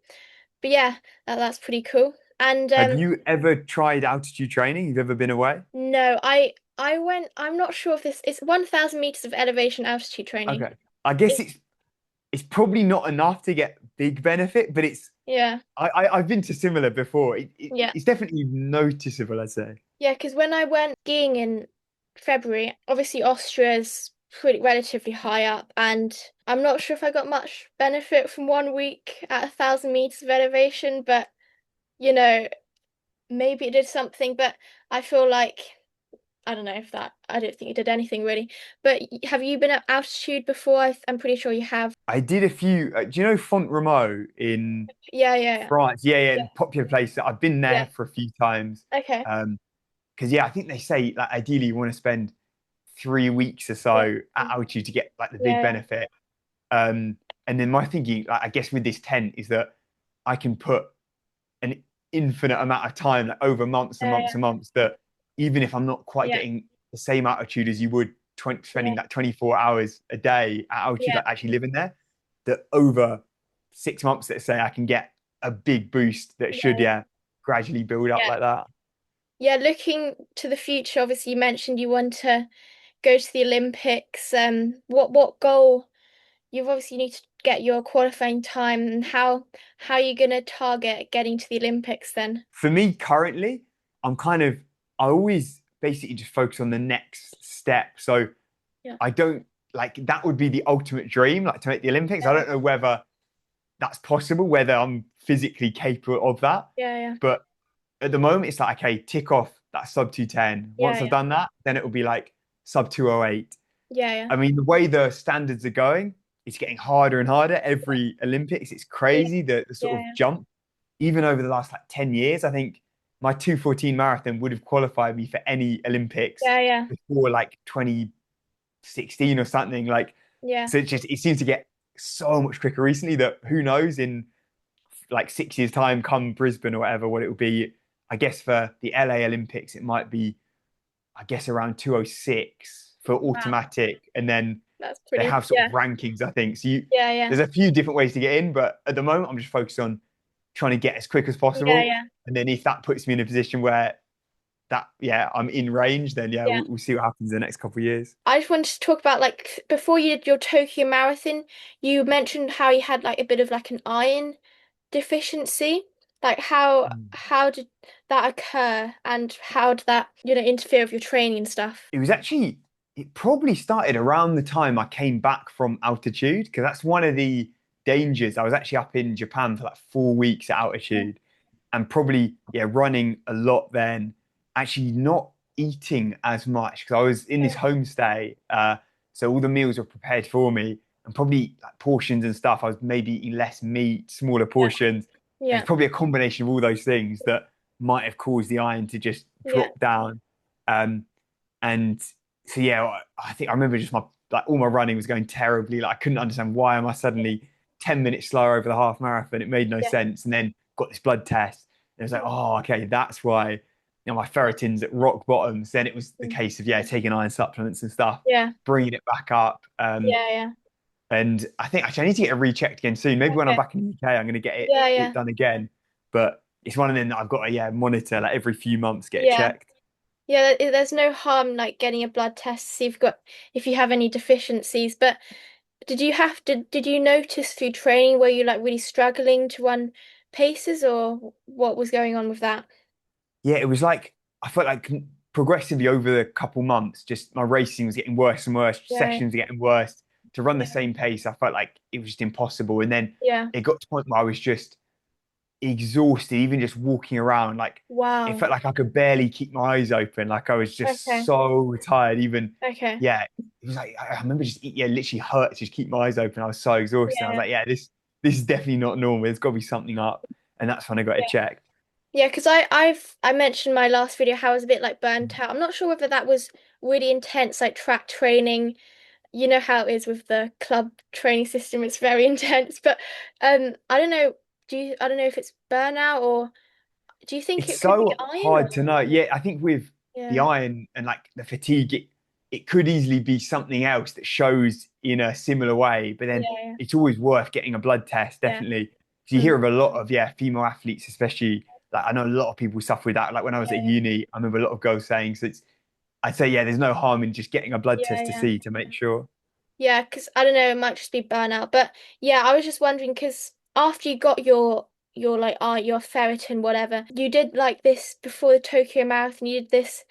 Speaker 1: But yeah, that's pretty cool. And
Speaker 2: Have you ever tried altitude training? You've ever been away?
Speaker 1: no, I went, I'm not sure if this, it's 1,000 meters of elevation altitude training.
Speaker 2: Okay. I guess
Speaker 1: It,
Speaker 2: it's probably not enough to get big benefit, but
Speaker 1: yeah,
Speaker 2: I've been to similar before.
Speaker 1: yeah.
Speaker 2: It's definitely noticeable, I'd say.
Speaker 1: Yeah, because when I went skiing in February, obviously Austria's pretty relatively high up, and I'm not sure if I got much benefit from 1 week at 1,000 meters of elevation, but you know, maybe it did something. But I feel like I don't know if that. I don't think it did anything really. But have you been at altitude before? I'm pretty sure you have.
Speaker 2: I did a few. Do you know Font Romeu in
Speaker 1: Yeah, yeah,
Speaker 2: France? Yeah, yeah,
Speaker 1: yeah,
Speaker 2: popular place. I've been
Speaker 1: yeah.
Speaker 2: there for a few times.
Speaker 1: Okay.
Speaker 2: Because yeah, I think they say like ideally you want to spend 3 weeks or
Speaker 1: Yeah,
Speaker 2: so at altitude to get like the big
Speaker 1: yeah,
Speaker 2: benefit. Um, and then my thinking, like, I guess with this tent is that I can put an infinite amount of time, like over months and months
Speaker 1: yeah,
Speaker 2: and months, that even if I'm not quite
Speaker 1: yeah,
Speaker 2: getting the same altitude as you would
Speaker 1: yeah,
Speaker 2: spending like 24 hours a day at altitude,
Speaker 1: yeah,
Speaker 2: like actually living there, that over 6 months, let's say, I can get a big boost that
Speaker 1: yeah,
Speaker 2: should,
Speaker 1: yeah.
Speaker 2: yeah, gradually build up
Speaker 1: Yeah.
Speaker 2: like that.
Speaker 1: Yeah, looking to the future, obviously you mentioned you want to go to the Olympics. What goal? You've obviously need to get your qualifying time, and how are you gonna target getting to the Olympics then?
Speaker 2: For me currently, I'm kind of, I always basically just focus on the next step. So
Speaker 1: Yeah.
Speaker 2: I don't like that would be the ultimate dream, like to make the Olympics. I
Speaker 1: Yeah,
Speaker 2: don't know whether that's possible, whether I'm physically capable of that.
Speaker 1: yeah, yeah,
Speaker 2: But at the moment, it's like, okay, tick off that sub 210.
Speaker 1: yeah,
Speaker 2: Once I've
Speaker 1: yeah,
Speaker 2: done that, then it will be like sub 208.
Speaker 1: yeah, yeah,
Speaker 2: I mean, the way the standards are going, it's getting harder and harder every Olympics. It's
Speaker 1: yeah,
Speaker 2: crazy the sort of
Speaker 1: yeah,
Speaker 2: jump. Even over the last like 10 years, I think my 2:14 marathon would have qualified me for any Olympics
Speaker 1: yeah, yeah,
Speaker 2: before like 2016 or something. Like,
Speaker 1: yeah,
Speaker 2: so it seems to get so much quicker recently that who knows in like 6 years' time, come Brisbane or whatever, what it will be. I guess for the LA Olympics, it might be, I guess, around 206 for
Speaker 1: wow,
Speaker 2: automatic. And then
Speaker 1: that's
Speaker 2: they
Speaker 1: pretty,
Speaker 2: have sort
Speaker 1: yeah,
Speaker 2: of rankings, I think. So
Speaker 1: yeah, yeah,
Speaker 2: there's a few different ways to get in, but at the moment, I'm just focused on trying to get as quick as
Speaker 1: yeah,
Speaker 2: possible.
Speaker 1: yeah,
Speaker 2: And then if that puts me in a position where yeah, I'm in range, then yeah,
Speaker 1: yeah.
Speaker 2: we'll see what happens in the next couple of years.
Speaker 1: I just wanted to talk about like before you did your Tokyo Marathon, you mentioned how you had like a bit of like an iron deficiency. Like how did that occur, and how did that, interfere with your training and stuff?
Speaker 2: It was actually, it probably started around the time I came back from altitude, because that's one of the dangers. I was actually up in Japan for like 4 weeks at altitude and probably, yeah, running a lot then, actually not eating as much because I was in this homestay. So all the meals were prepared for me and probably like portions and stuff. I was maybe eating less meat, smaller
Speaker 1: Yeah,
Speaker 2: portions. And
Speaker 1: yeah,
Speaker 2: it's probably a combination of all those things that might have caused the iron to just
Speaker 1: yeah,
Speaker 2: drop down. Um, and so yeah, I think I remember just my like all my running was going terribly. Like I couldn't understand why am I suddenly 10 minutes slower over the half marathon. It made no
Speaker 1: yeah,
Speaker 2: sense. And then got this blood test. And it was like, oh, okay, that's why my ferritin's at rock bottoms. Then it was the case of yeah, taking iron supplements and stuff,
Speaker 1: yeah,
Speaker 2: bringing it back up.
Speaker 1: yeah, yeah.
Speaker 2: And I think actually I need to get it rechecked again soon. Maybe when I'm
Speaker 1: Okay.
Speaker 2: back in the UK, I'm going to get
Speaker 1: Yeah,
Speaker 2: it
Speaker 1: yeah,
Speaker 2: done again. But it's one of them that I've got to yeah monitor like every few months, get it
Speaker 1: yeah.
Speaker 2: checked.
Speaker 1: Yeah, there's no harm like getting a blood test to see if you have any deficiencies. But did you notice through training were you like really struggling to run paces, or what was going on with that?
Speaker 2: Yeah, it was like I felt like progressively over the couple months, just my racing was getting worse and worse,
Speaker 1: Yeah,
Speaker 2: sessions were getting worse. To run the
Speaker 1: yeah,
Speaker 2: same pace, I felt like it was just impossible. And then
Speaker 1: yeah.
Speaker 2: it got to a point where I was just exhausted, even just walking around. Like it
Speaker 1: Wow.
Speaker 2: felt like I could barely keep my eyes open. Like I was just
Speaker 1: Okay.
Speaker 2: so tired. Even
Speaker 1: Okay.
Speaker 2: yeah, it was like I remember just yeah, literally hurt to just keep my eyes open. I was so exhausted. I was
Speaker 1: Yeah.
Speaker 2: like, yeah, this is definitely not normal. There's got to be something up. And that's when I got it
Speaker 1: Yeah.
Speaker 2: checked.
Speaker 1: Yeah, because I mentioned my last video how I was a bit like burnt out. I'm not sure whether that was really intense like track training. You know how it is with the club training system, it's very intense. But I don't know, I don't know if it's burnout or do you think
Speaker 2: It's
Speaker 1: it could be
Speaker 2: so
Speaker 1: iron or
Speaker 2: hard to know. Yeah, I think with the
Speaker 1: yeah,
Speaker 2: iron and like the fatigue, it could easily be something else that shows in a similar way. But then
Speaker 1: yeah,
Speaker 2: it's always worth getting a blood test,
Speaker 1: yeah,
Speaker 2: definitely. 'Cause you
Speaker 1: mm,
Speaker 2: hear of a lot of, yeah, female athletes, especially. Like I know a lot of people suffer with that. Like when I was at
Speaker 1: yeah,
Speaker 2: uni, I remember a lot of girls saying, so I'd say, yeah, there's no harm in just getting a blood
Speaker 1: yeah,
Speaker 2: test to
Speaker 1: yeah.
Speaker 2: see to make sure.
Speaker 1: Yeah, because I don't know, it might just be burnout. But yeah, I was just wondering because after you got your like your ferritin, whatever, you did like this before the Tokyo Marathon, you did this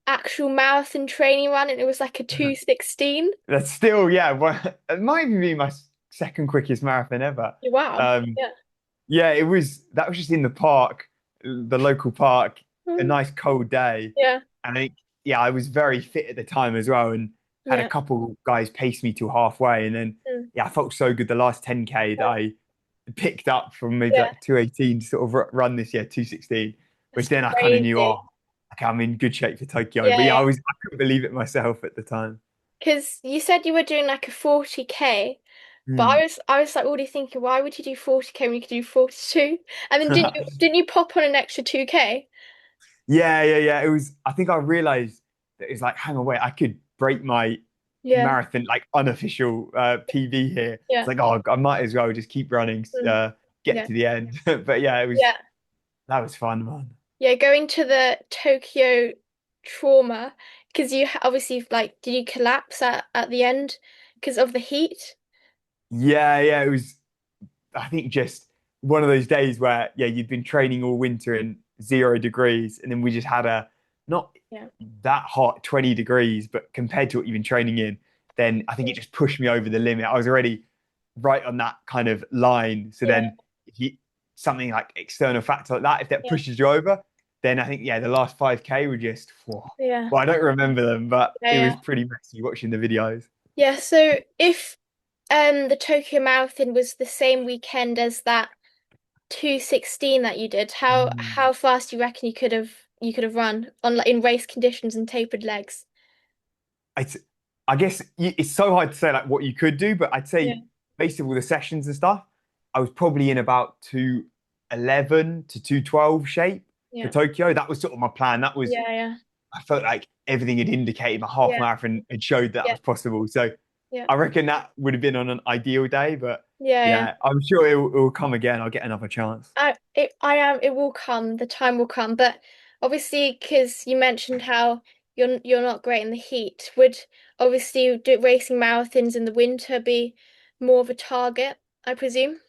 Speaker 1: actual marathon training run and it was like a 2:16.
Speaker 2: That's still, yeah, well, it might even be my second quickest marathon ever.
Speaker 1: Wow.
Speaker 2: Um,
Speaker 1: Yeah.
Speaker 2: Yeah, that was just in the park, the local park, a
Speaker 1: Mm.
Speaker 2: nice cold day.
Speaker 1: Yeah.
Speaker 2: And I think, yeah, I was very fit at the time as well, and had a
Speaker 1: Yeah.
Speaker 2: couple guys pace me till halfway. And then,
Speaker 1: Mm.
Speaker 2: yeah, I felt so good the last 10K that I picked up from maybe
Speaker 1: Yeah.
Speaker 2: like 2:18 to sort of run this year, 2:16, which
Speaker 1: That's
Speaker 2: then I kind of knew,
Speaker 1: crazy.
Speaker 2: oh, okay, I'm in good shape for Tokyo.
Speaker 1: Yeah,
Speaker 2: But yeah,
Speaker 1: yeah.
Speaker 2: I couldn't believe it myself at the time.
Speaker 1: Because you said you were doing like a 40K, but
Speaker 2: Hmm.
Speaker 1: I was like already thinking, why would you do 40K when you could do 42? And then didn't you pop on an extra 2K?
Speaker 2: Yeah, yeah, yeah. I think I realized that it's like, hang on, wait, I could break my
Speaker 1: Yeah.
Speaker 2: marathon, like unofficial PB here. It's
Speaker 1: Yeah.
Speaker 2: like, oh, I might as well just keep running,
Speaker 1: Mm.
Speaker 2: get
Speaker 1: Yeah.
Speaker 2: to the end. But yeah,
Speaker 1: Yeah.
Speaker 2: that was fun, man.
Speaker 1: Yeah, going to the Tokyo trauma because obviously like did you collapse at the end because of the heat?
Speaker 2: Yeah, yeah, it was, I think just one of those days where, yeah, you've been training all winter in 0 degrees, and then we just had a not
Speaker 1: Yeah.
Speaker 2: that hot 20 degrees, but compared to what you've been training in, then I think it just pushed me over the limit. I was already right on that kind of line. So
Speaker 1: Yeah.
Speaker 2: then if you, something like external factor like that, if that
Speaker 1: Yeah.
Speaker 2: pushes you over, then I think, yeah, the last 5K were just, whoa.
Speaker 1: Yeah.
Speaker 2: Well, I don't remember them, but
Speaker 1: Yeah.
Speaker 2: it
Speaker 1: Yeah.
Speaker 2: was pretty messy watching the videos.
Speaker 1: Yeah, so if the Tokyo Marathon was the same weekend as that 2:16 that you did, how fast do you reckon you could have run on like in race conditions and tapered legs?
Speaker 2: It's, I guess it's so hard to say like what you could do, but I'd
Speaker 1: Yeah.
Speaker 2: say based on all the sessions and stuff, I was probably in about 2:11 to 2:12 shape for
Speaker 1: Yeah.
Speaker 2: Tokyo. That was sort of my plan.
Speaker 1: Yeah, yeah.
Speaker 2: I felt like everything had indicated my half
Speaker 1: Yeah.
Speaker 2: marathon had showed that
Speaker 1: Yeah.
Speaker 2: was possible. So
Speaker 1: Yeah.
Speaker 2: I reckon that would have been on an ideal day, but
Speaker 1: Yeah, yeah.
Speaker 2: yeah, I'm sure it will come again. I'll get another chance.
Speaker 1: It will come, the time will come, but obviously because you mentioned how you're not great in the heat, would obviously racing marathons in the winter be more of a target, I presume?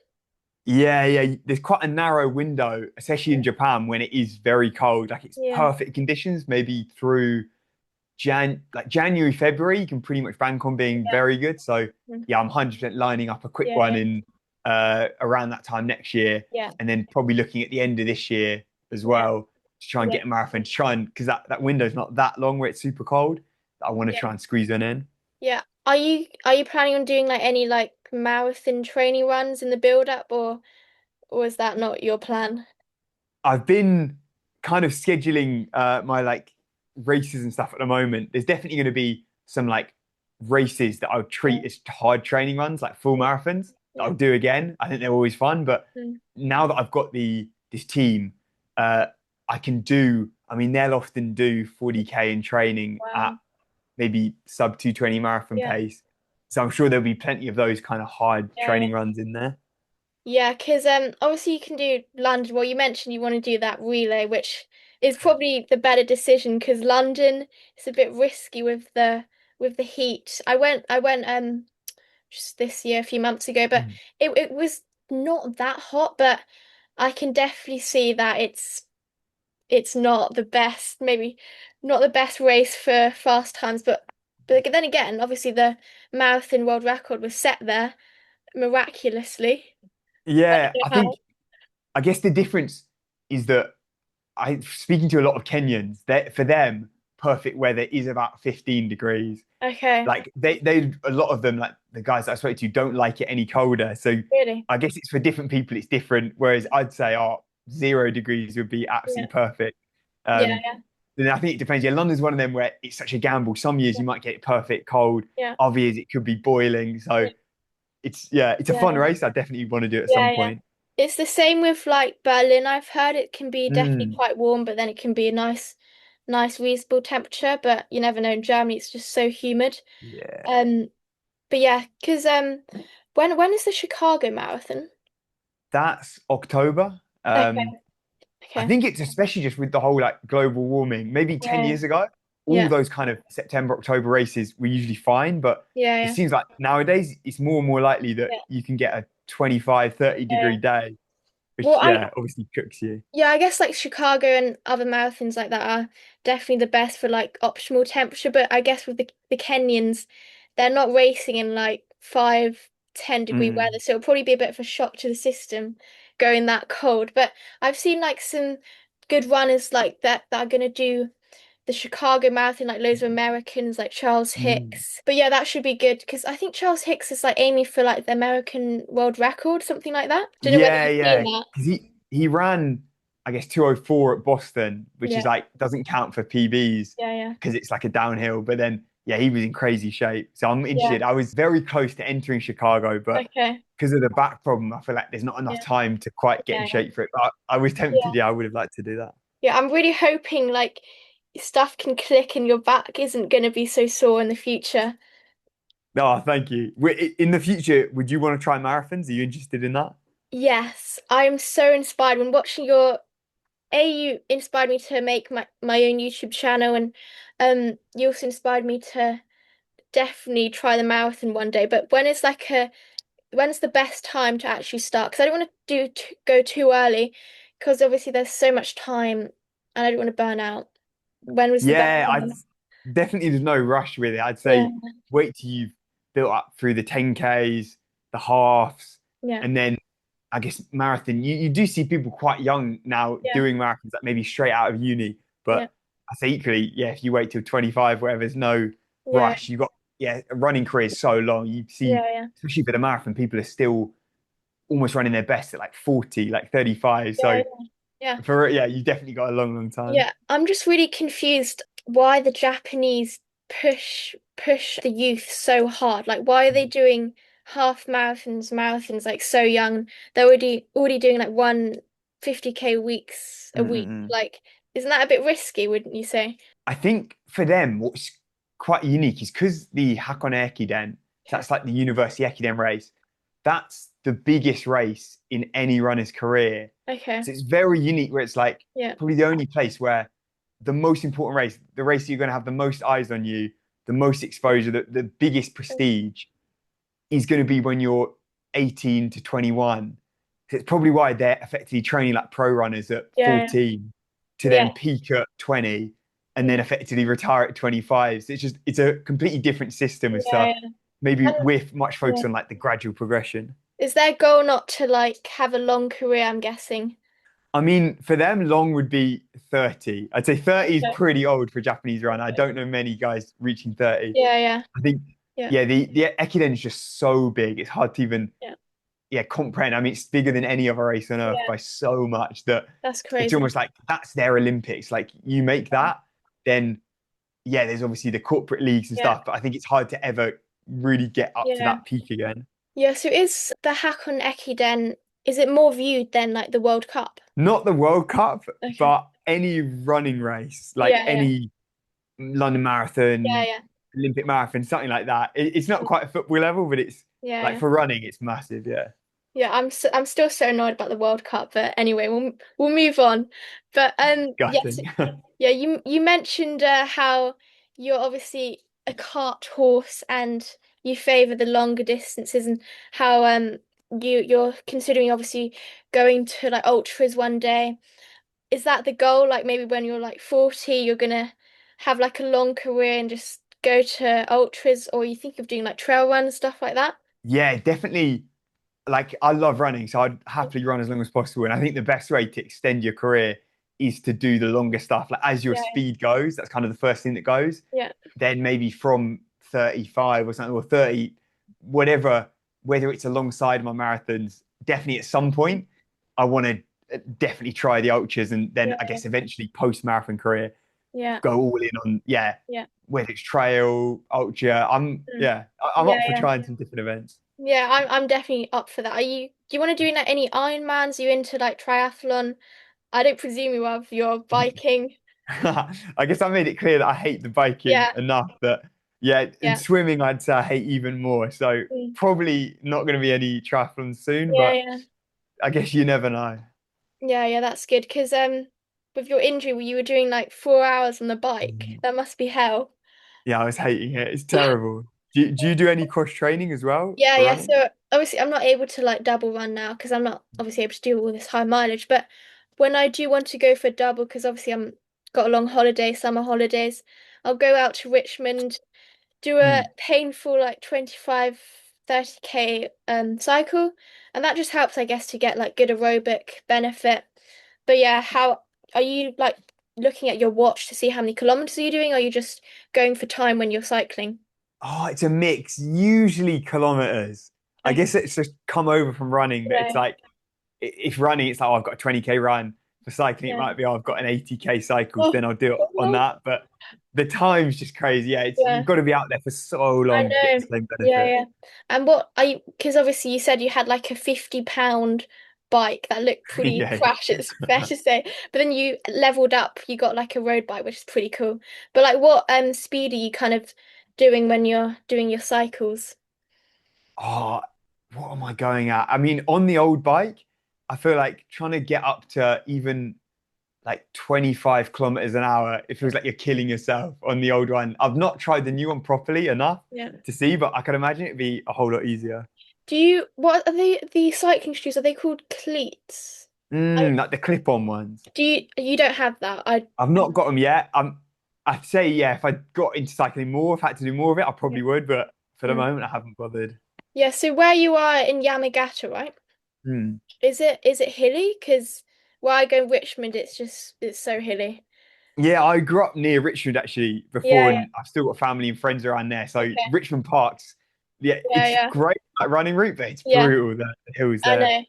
Speaker 2: Yeah, yeah. There's quite a narrow window, especially in Japan when it is very cold. Like it's
Speaker 1: Yeah.
Speaker 2: perfect conditions, maybe through January, February, you can pretty much bank on being
Speaker 1: Yeah.
Speaker 2: very good. So
Speaker 1: Mm.
Speaker 2: yeah, I'm 100% lining up a quick
Speaker 1: Yeah,
Speaker 2: one
Speaker 1: yeah.
Speaker 2: in around that time next year,
Speaker 1: Yeah.
Speaker 2: and then probably looking at the end of this year as
Speaker 1: Yeah.
Speaker 2: well to try and
Speaker 1: Yeah.
Speaker 2: get a marathon. To try and because that window's not that long where it's super cold. I want to
Speaker 1: Yeah.
Speaker 2: try and squeeze one in.
Speaker 1: Yeah. Are you planning on doing like any like marathon training runs in the build up or is that not your plan?
Speaker 2: I've been kind of scheduling my like races and stuff at the moment. There's definitely going to be some like races that I'll
Speaker 1: Yeah.
Speaker 2: treat as hard training runs, like full
Speaker 1: Yeah.
Speaker 2: marathons that
Speaker 1: Yeah.
Speaker 2: I'll do again. I think they're always fun, but
Speaker 1: Mm.
Speaker 2: now that I've got this team, uh, I can do. I mean, they'll often do 40K in training at
Speaker 1: Wow.
Speaker 2: maybe sub 2:20 marathon
Speaker 1: Yeah.
Speaker 2: pace. So I'm sure there'll be plenty of those kind of hard
Speaker 1: Yeah. Yeah.
Speaker 2: training runs in there.
Speaker 1: Yeah, because obviously you can do London. Well, you mentioned you want to do that relay, which is probably the better decision because London is a bit risky with the heat. I went just this year, a few months ago, but
Speaker 2: Mm.
Speaker 1: it was not that hot, but I can definitely see that it's not the best, maybe not the best race for fast times, but then again, obviously the marathon world record was set there miraculously. I
Speaker 2: Yeah,
Speaker 1: don't
Speaker 2: I
Speaker 1: know
Speaker 2: think I guess the difference is that I speaking to a lot of Kenyans, that for them, perfect weather is about 15 degrees.
Speaker 1: how. Okay,
Speaker 2: Like they a lot of them, like the guys that I spoke to, don't like it any colder. So
Speaker 1: really?
Speaker 2: I guess it's for different people, it's different. Whereas I'd say, oh, 0 degrees would be
Speaker 1: Yeah,
Speaker 2: absolutely perfect.
Speaker 1: yeah,
Speaker 2: Um,
Speaker 1: yeah.
Speaker 2: then I think it depends. Yeah, London's one of them where it's such a gamble. Some years
Speaker 1: Yeah.
Speaker 2: you might get it perfect cold.
Speaker 1: Yeah.
Speaker 2: Other years it could be boiling. So
Speaker 1: Yeah.
Speaker 2: it's a fun
Speaker 1: Yeah.
Speaker 2: race. I definitely want to do it at some
Speaker 1: Yeah. Yeah.
Speaker 2: point.
Speaker 1: It's the same with like Berlin. I've heard it can be definitely
Speaker 2: Mm,
Speaker 1: quite warm, but then it can be a nice reasonable temperature. But you never know. In Germany, it's just so humid.
Speaker 2: yeah,
Speaker 1: Um, but yeah, because when is the Chicago Marathon?
Speaker 2: that's October.
Speaker 1: Okay.
Speaker 2: I
Speaker 1: Okay.
Speaker 2: think it's especially just with the whole like global warming. Maybe 10
Speaker 1: Yeah.
Speaker 2: years ago, all
Speaker 1: Yeah.
Speaker 2: those kind of September, October races were usually fine. But
Speaker 1: Yeah.
Speaker 2: it
Speaker 1: Yeah.
Speaker 2: seems like nowadays it's more and more likely that
Speaker 1: Yeah.
Speaker 2: you can get a 25, 30
Speaker 1: Yeah.
Speaker 2: degree day,
Speaker 1: Well,
Speaker 2: which, yeah, obviously cooks you.
Speaker 1: yeah, I guess like Chicago and other marathons like that are definitely the best for like optimal temperature. But I guess with the Kenyans, they're not racing in like 5, 10 degree weather,
Speaker 2: Mm.
Speaker 1: so it'll probably be a bit of a shock to the system going that cold. But I've seen like some good runners like that are gonna do the Chicago Marathon, like loads of Americans like Charles
Speaker 2: Mm.
Speaker 1: Hicks. But yeah, that should be good because I think Charles Hicks is like aiming for like the American world record, something like that. Don't know whether
Speaker 2: Yeah,
Speaker 1: you've seen
Speaker 2: yeah.
Speaker 1: that.
Speaker 2: Because he ran, I guess, 2:04 at Boston, which
Speaker 1: Yeah,
Speaker 2: is like doesn't count for PBs
Speaker 1: yeah, yeah.
Speaker 2: because it's like a downhill. But then, yeah, he was in crazy shape. So I'm
Speaker 1: Yeah.
Speaker 2: interested. I was very close to entering Chicago, but
Speaker 1: Okay.
Speaker 2: because of the back problem, I feel like there's not enough
Speaker 1: Yeah.
Speaker 2: time to quite get in
Speaker 1: Yeah.
Speaker 2: shape for it. But I was tempted.
Speaker 1: Yeah.
Speaker 2: Yeah, I would have liked to do that.
Speaker 1: Yeah. I'm really hoping like stuff can click and your back isn't going to be so sore in the future.
Speaker 2: No, thank you. In the future, would you want to try marathons? Are you interested in that?
Speaker 1: Yes, I'm so inspired when watching your you inspired me to make my own YouTube channel and you also inspired me to definitely try the marathon one day. But when's the best time to actually start? Because I don't want to go too early because obviously there's so much time and I don't want to burn out. When was the best
Speaker 2: Yeah, I
Speaker 1: time?
Speaker 2: definitely there's no rush with it. I'd
Speaker 1: Yeah,
Speaker 2: say wait till you've built up through the 10Ks, the halves,
Speaker 1: yeah,
Speaker 2: and then I guess marathon. You do see people quite young now
Speaker 1: yeah,
Speaker 2: doing marathons, like maybe straight out of uni.
Speaker 1: yeah,
Speaker 2: But I say equally, yeah, if you wait till 25, where there's no
Speaker 1: yeah,
Speaker 2: rush, you got a running career is so long. You see,
Speaker 1: yeah, yeah,
Speaker 2: especially for the marathon, people are still almost running their best at like 40, like 35.
Speaker 1: yeah,
Speaker 2: So
Speaker 1: yeah.
Speaker 2: you definitely got a long, long time.
Speaker 1: Yeah, I'm just really confused why the Japanese push the youth so hard. Like, why are they doing half marathons like so young? They're already doing like 150K weeks a week.
Speaker 2: Mm-mm-mm.
Speaker 1: Like, isn't that a bit risky, wouldn't you say?
Speaker 2: I think for them, what's quite unique is because the Hakone Ekiden, so
Speaker 1: Okay.
Speaker 2: that's like the University Ekiden race, that's the biggest race in any runner's career.
Speaker 1: Okay.
Speaker 2: So it's very unique where it's like
Speaker 1: Yeah.
Speaker 2: probably the only place where the most important race, the race that you're going to have the most eyes on you, the most exposure, the biggest prestige is going to be when you're 18 to 21. So it's probably why they're effectively training like pro runners at
Speaker 1: Yeah.
Speaker 2: 14 to
Speaker 1: Yeah.
Speaker 2: then peak at 20 and then
Speaker 1: Yeah.
Speaker 2: effectively retire at 25. So it's a completely different system as
Speaker 1: Yeah.
Speaker 2: to
Speaker 1: Yeah.
Speaker 2: maybe
Speaker 1: And
Speaker 2: with much focus
Speaker 1: yeah.
Speaker 2: on like the gradual progression.
Speaker 1: Is their goal not to like have a long career, I'm guessing?
Speaker 2: I mean, for them, long would be 30. I'd say 30 is
Speaker 1: Okay.
Speaker 2: pretty old for a Japanese run. I don't know many guys reaching 30.
Speaker 1: Yeah, yeah.
Speaker 2: I think,
Speaker 1: Yeah.
Speaker 2: yeah, the Ekiden is just so big. It's hard to even,
Speaker 1: Yeah.
Speaker 2: yeah, comprehend. I mean, it's bigger than any other race on earth
Speaker 1: Yeah.
Speaker 2: by so much that
Speaker 1: That's
Speaker 2: it's
Speaker 1: crazy.
Speaker 2: almost like that's their Olympics. Like you make that, then yeah, there's obviously the corporate leagues and
Speaker 1: Yeah.
Speaker 2: stuff, but I think it's hard to ever really get up to
Speaker 1: Yeah.
Speaker 2: that peak again.
Speaker 1: Yeah, so is the Hakon Ekiden, is it more viewed than like the World Cup?
Speaker 2: Not the World Cup,
Speaker 1: Okay.
Speaker 2: but any running race, like
Speaker 1: Yeah, yeah,
Speaker 2: any London
Speaker 1: yeah,
Speaker 2: Marathon,
Speaker 1: yeah,
Speaker 2: Olympic Marathon, something like that. It's not quite a football level, but it's
Speaker 1: yeah,
Speaker 2: like
Speaker 1: yeah.
Speaker 2: for running, it's massive. Yeah.
Speaker 1: Yeah, I'm still so annoyed about the World Cup, but anyway, we'll move on. But yes,
Speaker 2: Gutting.
Speaker 1: yeah, you mentioned how you're obviously a cart horse and you favor the longer distances and how you're considering obviously going to like ultras one day. Is that the goal? Like maybe when you're like 40, you're gonna have like a long career and just go to ultras, or you think of doing like trail runs, stuff like that?
Speaker 2: Yeah, definitely. Like I love running, so I'd happily run as long as possible. And I think the best way to extend your career is to do the longer stuff. Like as your
Speaker 1: Yeah,
Speaker 2: speed goes, that's kind of the first thing that goes.
Speaker 1: yeah,
Speaker 2: Then maybe from 35 or something, or 30, whatever, whether it's alongside my marathons, definitely at some point, I want to definitely try the ultras and then I
Speaker 1: yeah,
Speaker 2: guess eventually post marathon career.
Speaker 1: Yeah.
Speaker 2: go all in on, yeah,
Speaker 1: Yeah.
Speaker 2: whether it's trail, ultra.
Speaker 1: Mm.
Speaker 2: I'm
Speaker 1: Yeah,
Speaker 2: up for
Speaker 1: yeah.
Speaker 2: trying some different events.
Speaker 1: Yeah, I'm definitely up for that. Do you want to do like any Ironmans? Are you into like triathlon? I don't presume you have. You're biking.
Speaker 2: I guess I made it clear that I hate the biking
Speaker 1: Yeah,
Speaker 2: enough that, yeah, in
Speaker 1: yeah.
Speaker 2: swimming, I'd say I hate even more. So
Speaker 1: Mm.
Speaker 2: probably not going to be any triathlon soon,
Speaker 1: Yeah,
Speaker 2: but
Speaker 1: yeah.
Speaker 2: I guess you never know.
Speaker 1: Yeah, yeah, that's good. Because with your injury, you were doing like 4 hours on the bike.
Speaker 2: Mhm.
Speaker 1: That must be hell.
Speaker 2: Yeah, I was hating it. It's terrible. Do you do any cross training as well
Speaker 1: Yeah,
Speaker 2: for
Speaker 1: yeah.
Speaker 2: running?
Speaker 1: So obviously, I'm not able to like double run now because I'm not obviously able to do all this high mileage. But when I do want to go for double, because obviously I'm got a long holiday, summer holidays, I'll go out to Richmond, do a
Speaker 2: Mm.
Speaker 1: painful like 25, 30K cycle, and that just helps, I guess, to get like good aerobic benefit. But yeah, how are you like looking at your watch to see how many kilometers are you doing? Or are you just going for time when you're cycling?
Speaker 2: Oh, it's a mix. Usually kilometers. I
Speaker 1: Okay.
Speaker 2: guess it's just come over from running that it's
Speaker 1: Yeah,
Speaker 2: like if running, it's like, oh, I've got a 20K run. For cycling, it
Speaker 1: yeah.
Speaker 2: might be, oh, I've got an 80K cycle, so
Speaker 1: Oh,
Speaker 2: then I'll do it on
Speaker 1: oh,
Speaker 2: that. But the time's just crazy. Yeah, it's
Speaker 1: yeah.
Speaker 2: you've got to be out there for so
Speaker 1: I
Speaker 2: long to get the
Speaker 1: know.
Speaker 2: same
Speaker 1: Yeah,
Speaker 2: benefit.
Speaker 1: yeah. And what are you, because obviously you said you had like a 50 pound bike that looked pretty
Speaker 2: Yeah.
Speaker 1: crash, it's fair to say. But then you leveled up, you got like a road bike, which is pretty cool. But like what speed are you kind of doing when you're doing your cycles?
Speaker 2: Oh, what am I going at? I mean, on the old bike, I feel like trying to get up to even like 25 kilometers an hour, it feels like you're killing yourself on the old one. I've not tried the new one properly enough
Speaker 1: Yeah.
Speaker 2: to see, but I can imagine it'd be a whole lot easier.
Speaker 1: What are the cycling shoes? Are they called cleats? I,
Speaker 2: Like the clip-on ones.
Speaker 1: you don't have that.
Speaker 2: I've not got them yet. I'd say, yeah, if I got into cycling more, if I had to do more of it, I
Speaker 1: Yeah.
Speaker 2: probably would, but for the
Speaker 1: Mm.
Speaker 2: moment, I haven't bothered.
Speaker 1: Yeah, so where you are in Yamagata, right?
Speaker 2: Hmm.
Speaker 1: Is it hilly? Because where I go in Richmond, it's so hilly.
Speaker 2: Yeah, I grew up near Richmond actually
Speaker 1: Yeah,
Speaker 2: before,
Speaker 1: yeah.
Speaker 2: and I've still got family and friends around there. So
Speaker 1: Okay.
Speaker 2: Richmond Parks, yeah,
Speaker 1: Yeah,
Speaker 2: it's
Speaker 1: yeah.
Speaker 2: great like running route, but it's
Speaker 1: Yeah,
Speaker 2: brutal the hills
Speaker 1: I
Speaker 2: there.
Speaker 1: know.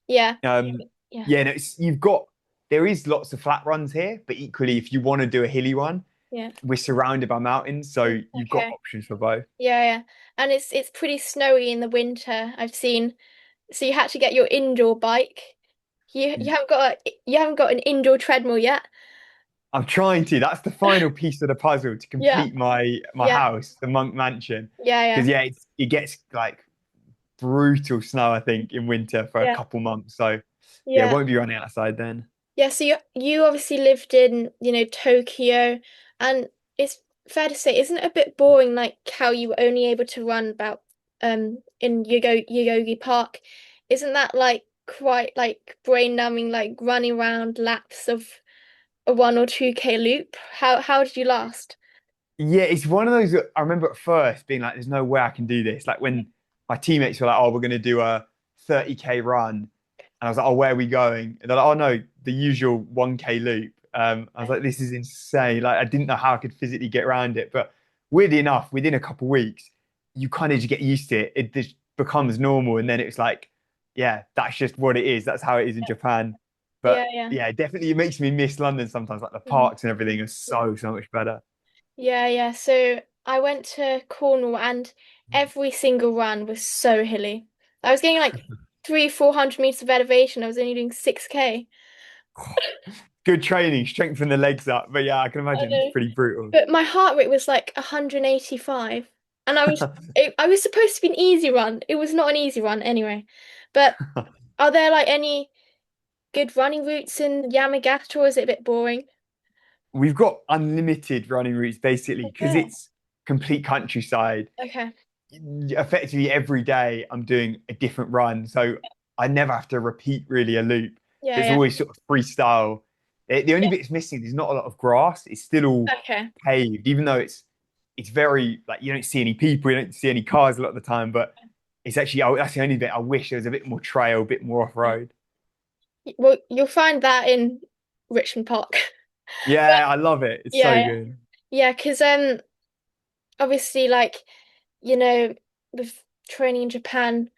Speaker 1: Yeah.
Speaker 2: Um,
Speaker 1: Yeah.
Speaker 2: yeah, no, there is lots of flat runs here, but equally, if you want to do a hilly one,
Speaker 1: Yeah.
Speaker 2: we're surrounded by mountains, so you've got
Speaker 1: Okay.
Speaker 2: options for both.
Speaker 1: Yeah, yeah. And it's pretty snowy in the winter, I've seen. So you had to get your indoor bike. You haven't got an indoor treadmill yet.
Speaker 2: I'm trying to. That's the final piece of the puzzle to
Speaker 1: Yeah.
Speaker 2: complete my
Speaker 1: Yeah.
Speaker 2: house, the Monk Mansion.
Speaker 1: Yeah, yeah.
Speaker 2: Because yeah, it gets like brutal snow, I think, in winter for a
Speaker 1: Yeah.
Speaker 2: couple months. So yeah,
Speaker 1: Yeah.
Speaker 2: won't be running outside then.
Speaker 1: Yeah, so you obviously lived in, Tokyo, and it's fair to say, isn't it a bit boring like how you were only able to run about in Yoyogi Park? Isn't that like quite like brain numbing, like running around laps of a 1 or 2K loop? How did you last?
Speaker 2: Yeah, it's one of those that I remember at first being like, there's no way I can do this. Like when my teammates were like, oh, we're going to do a 30K run. And I was like, oh, where are we going? And they're like, oh, no, the usual 1K loop. I was like, this is insane. Like, I didn't know how I could physically get around it. But weirdly enough, within a couple of weeks, you kind of just get used to it. It just becomes normal. And then it's like, yeah, that's just what it is. That's how it is in Japan.
Speaker 1: Yeah,
Speaker 2: But
Speaker 1: yeah.
Speaker 2: yeah, definitely it makes me miss London sometimes. Like the
Speaker 1: Mhm.
Speaker 2: parks and everything are so much better.
Speaker 1: Yeah, yeah. So I went to Cornwall and every single run was so hilly. I was getting like 400 meters of elevation. I was only doing 6K.
Speaker 2: Good training, strengthen the legs up. But yeah, I can
Speaker 1: I
Speaker 2: imagine it's
Speaker 1: know.
Speaker 2: pretty brutal.
Speaker 1: But my heart rate was like 185. And I was supposed to be an easy run. It was not an easy run anyway. But are there like any good running routes in Yamagata or is it a bit boring?
Speaker 2: We've got unlimited running routes basically because
Speaker 1: Okay.
Speaker 2: it's complete countryside.
Speaker 1: Okay.
Speaker 2: Effectively every day I'm doing a different run. So I never have to repeat really a loop.
Speaker 1: Yeah,
Speaker 2: There's
Speaker 1: yeah.
Speaker 2: always sort of freestyle. The only
Speaker 1: Yeah.
Speaker 2: bit it's missing, there's not a lot of grass. It's still all
Speaker 1: Okay.
Speaker 2: paved, even though it's very like you don't see any people, you don't see any cars a lot of the time, but it's actually oh, that's the only bit I wish there was a bit more trail, a bit more
Speaker 1: Yeah.
Speaker 2: off-road.
Speaker 1: Well, you'll find that in Richmond Park.
Speaker 2: Yeah, I love it. It's
Speaker 1: Yeah,
Speaker 2: so
Speaker 1: yeah.
Speaker 2: good.
Speaker 1: Yeah, because obviously like, with training in Japan,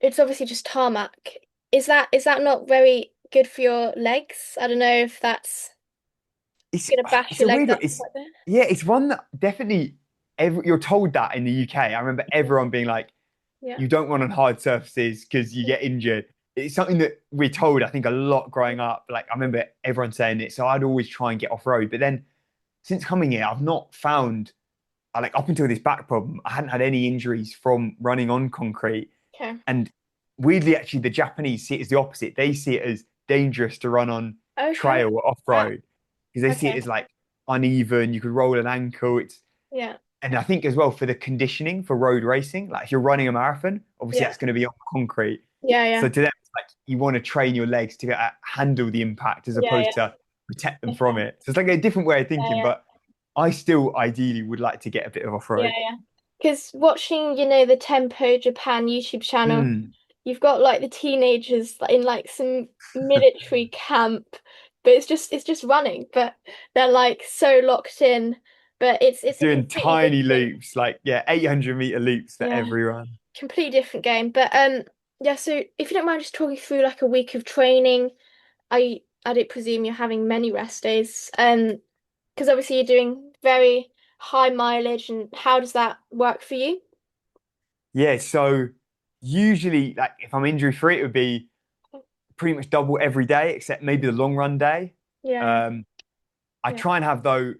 Speaker 1: it's obviously just tarmac. Is that not very good for your legs? I don't know if that's Gonna bash
Speaker 2: it's
Speaker 1: your
Speaker 2: a
Speaker 1: legs
Speaker 2: weird one.
Speaker 1: up
Speaker 2: It's
Speaker 1: like that.
Speaker 2: yeah, it's one that definitely you're told that in the UK. I remember everyone being like,
Speaker 1: Yeah.
Speaker 2: you don't run on hard surfaces because you get injured. It's something that we're told, I think, a lot growing up. Like I remember everyone saying it. So I'd always try and get off road. But then since coming here, I've not found like up until this back problem, I hadn't had any injuries from running on concrete.
Speaker 1: Okay.
Speaker 2: And weirdly, actually, the Japanese see it as the opposite. They see it as dangerous to run on
Speaker 1: Okay.
Speaker 2: trail or off
Speaker 1: Wow.
Speaker 2: road because they see it
Speaker 1: Okay.
Speaker 2: as like uneven. You could roll an ankle. It's
Speaker 1: Yeah.
Speaker 2: and I think as well for the conditioning for road racing, like if you're running a marathon, obviously
Speaker 1: Yeah.
Speaker 2: that's going to be on concrete.
Speaker 1: Yeah.
Speaker 2: So
Speaker 1: Yeah.
Speaker 2: to them, it's like you want to train your legs to handle the impact as
Speaker 1: Yeah.
Speaker 2: opposed
Speaker 1: Yeah.
Speaker 2: to protect them from
Speaker 1: Okay.
Speaker 2: it. So it's like a different way of thinking,
Speaker 1: Yeah.
Speaker 2: but I still ideally would like to get a bit of off
Speaker 1: Yeah.
Speaker 2: road.
Speaker 1: Yeah. Because watching, the Tempo Japan YouTube channel,
Speaker 2: Mm.
Speaker 1: you've got like the teenagers in like some military camp, but it's just running, but they're like so locked in. But it's a
Speaker 2: Doing
Speaker 1: completely
Speaker 2: tiny
Speaker 1: different,
Speaker 2: loops, like yeah, 800-meter loops for
Speaker 1: yeah,
Speaker 2: every run.
Speaker 1: completely different game. But yeah. So if you don't mind just talking through like a week of training, I don't presume you're having many rest days. Because obviously you're doing very high mileage, and how does that work for you?
Speaker 2: Yeah, so usually, like if I'm injury free, it would be pretty much double every day, except maybe the long run day.
Speaker 1: Yeah.
Speaker 2: Um, I
Speaker 1: Yeah.
Speaker 2: try and have though.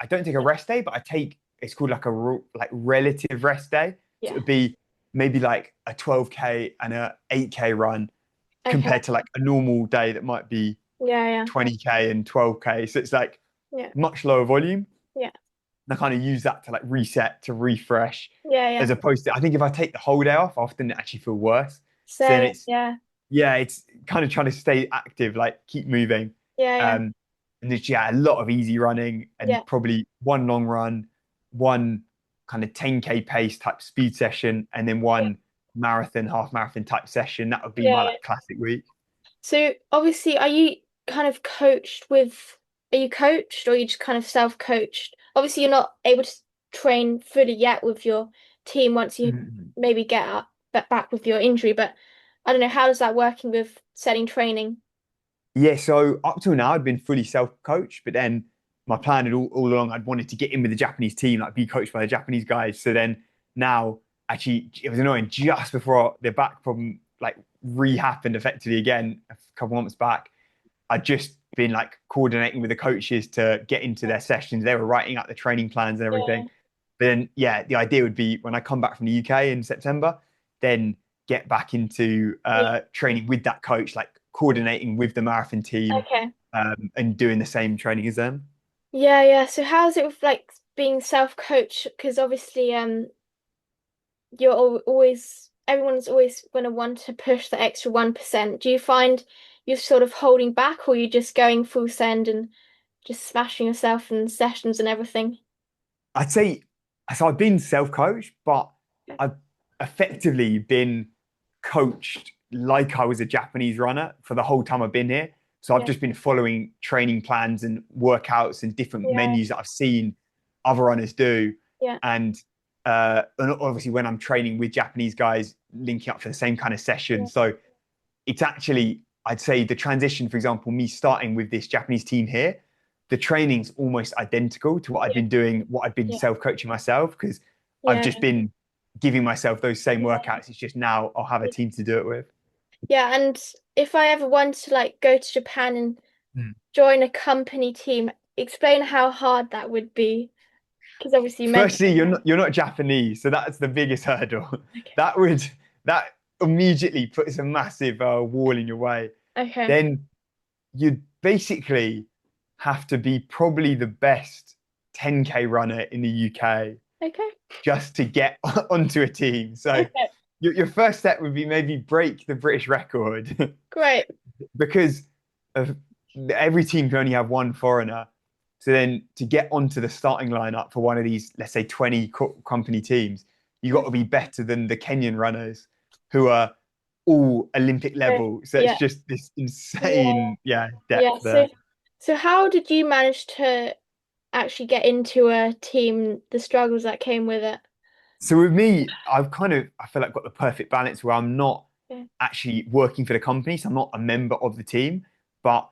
Speaker 2: I don't take a
Speaker 1: Yeah.
Speaker 2: rest day, but I take it's called like a like relative rest day. So
Speaker 1: Yeah.
Speaker 2: it'd be maybe like a 12K and a 8K run
Speaker 1: Okay.
Speaker 2: compared to like a normal day that might be
Speaker 1: Yeah. Yeah.
Speaker 2: 20K and 12K. So it's like
Speaker 1: Yeah.
Speaker 2: much lower volume.
Speaker 1: Yeah.
Speaker 2: And I kind of use that to like reset, to refresh,
Speaker 1: Yeah.
Speaker 2: as
Speaker 1: Yeah.
Speaker 2: opposed to I think if I take the whole day off, I often actually feel worse. So then
Speaker 1: So
Speaker 2: it's
Speaker 1: yeah.
Speaker 2: yeah, it's kind of trying to stay active, like keep moving.
Speaker 1: Yeah. Yeah.
Speaker 2: Um, and there's yeah, a lot of easy running
Speaker 1: Yeah.
Speaker 2: and probably one long run, one kind of 10K pace type speed session, and then
Speaker 1: Yeah.
Speaker 2: one marathon, half marathon type session. That would be
Speaker 1: Yeah.
Speaker 2: my
Speaker 1: Yeah.
Speaker 2: like classic week.
Speaker 1: So obviously, are you kind of coached with? Are you coached, or are you just kind of self-coached? Obviously, you're not able to train fully yet with your team once you
Speaker 2: Mhm.
Speaker 1: maybe get up back with your injury, but I don't know, how does that working with setting training?
Speaker 2: Yeah, so up till now I'd been fully self-coached, but then my plan had all along I'd wanted to get in with the Japanese team, like be coached by the Japanese guys. So then now actually it was annoying just before the back problem like re-happened effectively again a couple months back. I'd just been like coordinating with the coaches to get into their sessions. They were writing out the training plans and everything.
Speaker 1: Yeah.
Speaker 2: But then yeah, the idea would be when I come back from the UK in September, then get back into
Speaker 1: Yeah.
Speaker 2: training with that coach, like coordinating with the marathon team
Speaker 1: Okay.
Speaker 2: and doing the same training as them.
Speaker 1: Yeah, yeah. So how's it with like being self-coached? Because obviously, you're always everyone's always going to want to push the extra 1%. Do you find you're sort of holding back, or you just going full send and just smashing yourself in sessions and everything?
Speaker 2: I'd say so. I've been self-coached, but I've effectively been coached like I was a Japanese runner for the whole time I've been here. So I've
Speaker 1: Yeah,
Speaker 2: just been following training plans and workouts and different
Speaker 1: yeah,
Speaker 2: menus that I've seen other runners do.
Speaker 1: yeah,
Speaker 2: And obviously when I'm training with Japanese guys, linking up for the same kind of session.
Speaker 1: yeah,
Speaker 2: So it's actually, I'd say the transition, for example, me starting with this Japanese team here, the training's almost identical to what I'd
Speaker 1: yeah,
Speaker 2: been doing, what I'd been
Speaker 1: yeah,
Speaker 2: self-coaching myself, because I've
Speaker 1: yeah,
Speaker 2: just been giving myself those same
Speaker 1: yeah.
Speaker 2: workouts. It's just now I'll have a team to do it with.
Speaker 1: Yeah, and if I ever want to like go to Japan and
Speaker 2: Mm.
Speaker 1: join a company team, explain how hard that would be. Because obviously you mentioned.
Speaker 2: Firstly, you're not Japanese, so that's the biggest hurdle.
Speaker 1: Okay.
Speaker 2: That would that immediately puts a massive wall in your way.
Speaker 1: Okay.
Speaker 2: Then you'd basically have to be probably the best 10K runner in the UK
Speaker 1: Okay.
Speaker 2: just to get onto a team. So
Speaker 1: Okay.
Speaker 2: your first step would be maybe break the British record
Speaker 1: Great.
Speaker 2: because of, every team can only have one foreigner. So then to get onto the starting lineup for one of these, let's say 20 company teams, you got to be better than the Kenyan runners who are all Olympic
Speaker 1: Okay.
Speaker 2: level. So it's
Speaker 1: Yeah.
Speaker 2: just this
Speaker 1: Yeah.
Speaker 2: insane, yeah,
Speaker 1: Yeah.
Speaker 2: depth
Speaker 1: So
Speaker 2: there.
Speaker 1: so how did you manage to actually get into a team, the struggles that came with it?
Speaker 2: So with me, I feel like got the perfect balance where I'm not
Speaker 1: Yeah.
Speaker 2: actually working for the company, so I'm not a member of the team, but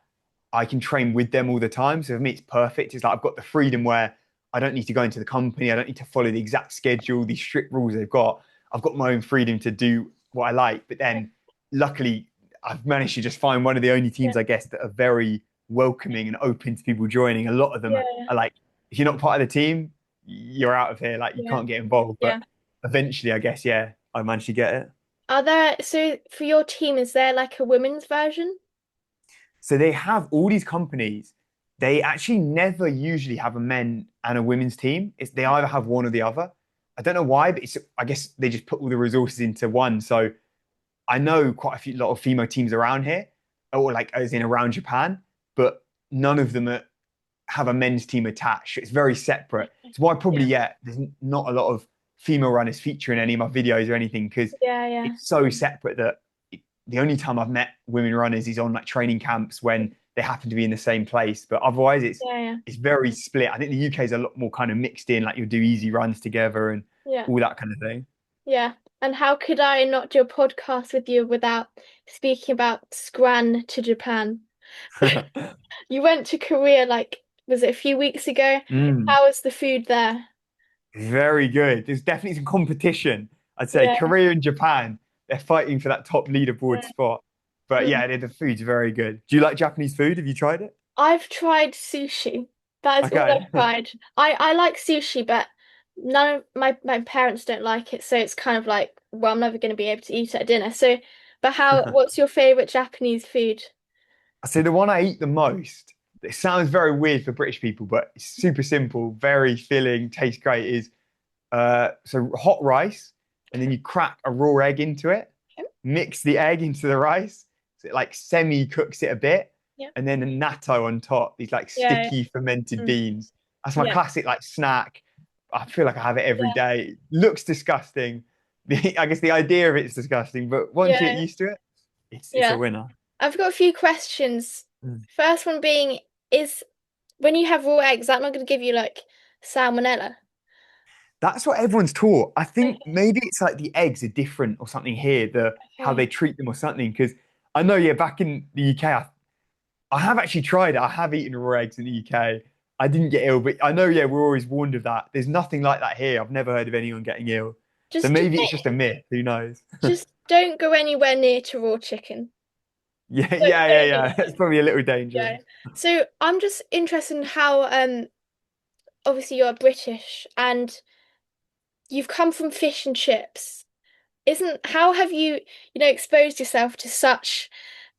Speaker 2: I can train with them all the time. So for me, it's perfect. It's like I've got the freedom where I don't need to go into the company. I don't need to follow the exact schedule, these strict rules they've got. I've got my own freedom to do what I like. But then luckily, I've managed to just find one of the only teams,
Speaker 1: Yeah.
Speaker 2: I guess, that are very welcoming and open to people joining. A lot of them
Speaker 1: Yeah.
Speaker 2: are like, if you're not part of the team, you're out of here. Like you
Speaker 1: Yeah.
Speaker 2: can't get involved.
Speaker 1: Yeah.
Speaker 2: But eventually, I guess, yeah, I managed to get it.
Speaker 1: Are there, so for your team, is there like a women's version?
Speaker 2: So they have all these companies. They actually never usually have a men and a women's team. They either have one or the other. I don't know why, but I guess they just put all the resources into one. So I know quite lot of female teams around here, or like as in around Japan, but none of them have a men's team attached. It's very separate. It's why probably there's not a lot of female runners featuring any of my videos or anything because
Speaker 1: Yeah.
Speaker 2: it's so separate that the only time I've met women runners is on like training camps when they happen to be in the same place. But otherwise,
Speaker 1: Yeah.
Speaker 2: it's very split. I think the UK is a lot more kind of mixed in. Like you'll do easy runs together and
Speaker 1: Yeah.
Speaker 2: all that kind of thing.
Speaker 1: Yeah. And how could I not do a podcast with you without speaking about Scran to Japan? You went to Korea like, was it a few weeks ago?
Speaker 2: Mm,
Speaker 1: How was the food there?
Speaker 2: very good. There's definitely some competition. I'd say
Speaker 1: Yeah.
Speaker 2: Korea and Japan, they're fighting for that top leaderboard
Speaker 1: Yeah.
Speaker 2: spot. But
Speaker 1: Mm.
Speaker 2: yeah, the food's very good. Do you like Japanese food? Have you tried it?
Speaker 1: I've tried sushi. That is all
Speaker 2: Okay.
Speaker 1: I've tried. I like sushi, but none of my parents don't like it, so it's kind of like, well, I'm never going to be able to eat it at dinner. So, but what's your favorite Japanese food?
Speaker 2: So the one I eat the most, it sounds very weird for British people, but it's super simple, very filling, tastes great, is so hot rice, and then you crack a raw egg into it, mix the egg into the rice, so it like semi-cooks it a bit,
Speaker 1: Yeah.
Speaker 2: and then a natto on top, these like
Speaker 1: Yeah.
Speaker 2: sticky fermented
Speaker 1: Mm.
Speaker 2: beans. That's my
Speaker 1: Yeah.
Speaker 2: classic like snack. I feel like I have it every
Speaker 1: Yeah.
Speaker 2: day. It looks disgusting. I guess the idea of it's disgusting, but once you get
Speaker 1: Yeah.
Speaker 2: used to it, it's a
Speaker 1: Yeah.
Speaker 2: winner.
Speaker 1: I've got a few questions.
Speaker 2: Mm.
Speaker 1: First one being, is when you have raw eggs, is that not going to give you like salmonella?
Speaker 2: That's what everyone's taught. I
Speaker 1: Okay.
Speaker 2: think maybe it's like the eggs are different or something here, how they treat them or something. Because I know, yeah, back in the UK, I have actually tried it. I have eaten raw eggs in the UK. I didn't get ill, but I know, yeah, we're always warned of that. There's nothing like that here. I've never heard of anyone getting ill. So
Speaker 1: Just,
Speaker 2: maybe it's just a myth. Who knows?
Speaker 1: just don't go anywhere near to raw chicken.
Speaker 2: Yeah,
Speaker 1: Don't
Speaker 2: yeah,
Speaker 1: go
Speaker 2: yeah,
Speaker 1: near
Speaker 2: yeah.
Speaker 1: it.
Speaker 2: It's probably a little
Speaker 1: Yeah.
Speaker 2: dangerous.
Speaker 1: So I'm just interested in how obviously you're British and you've come from fish and chips. Isn't how have you exposed yourself to such,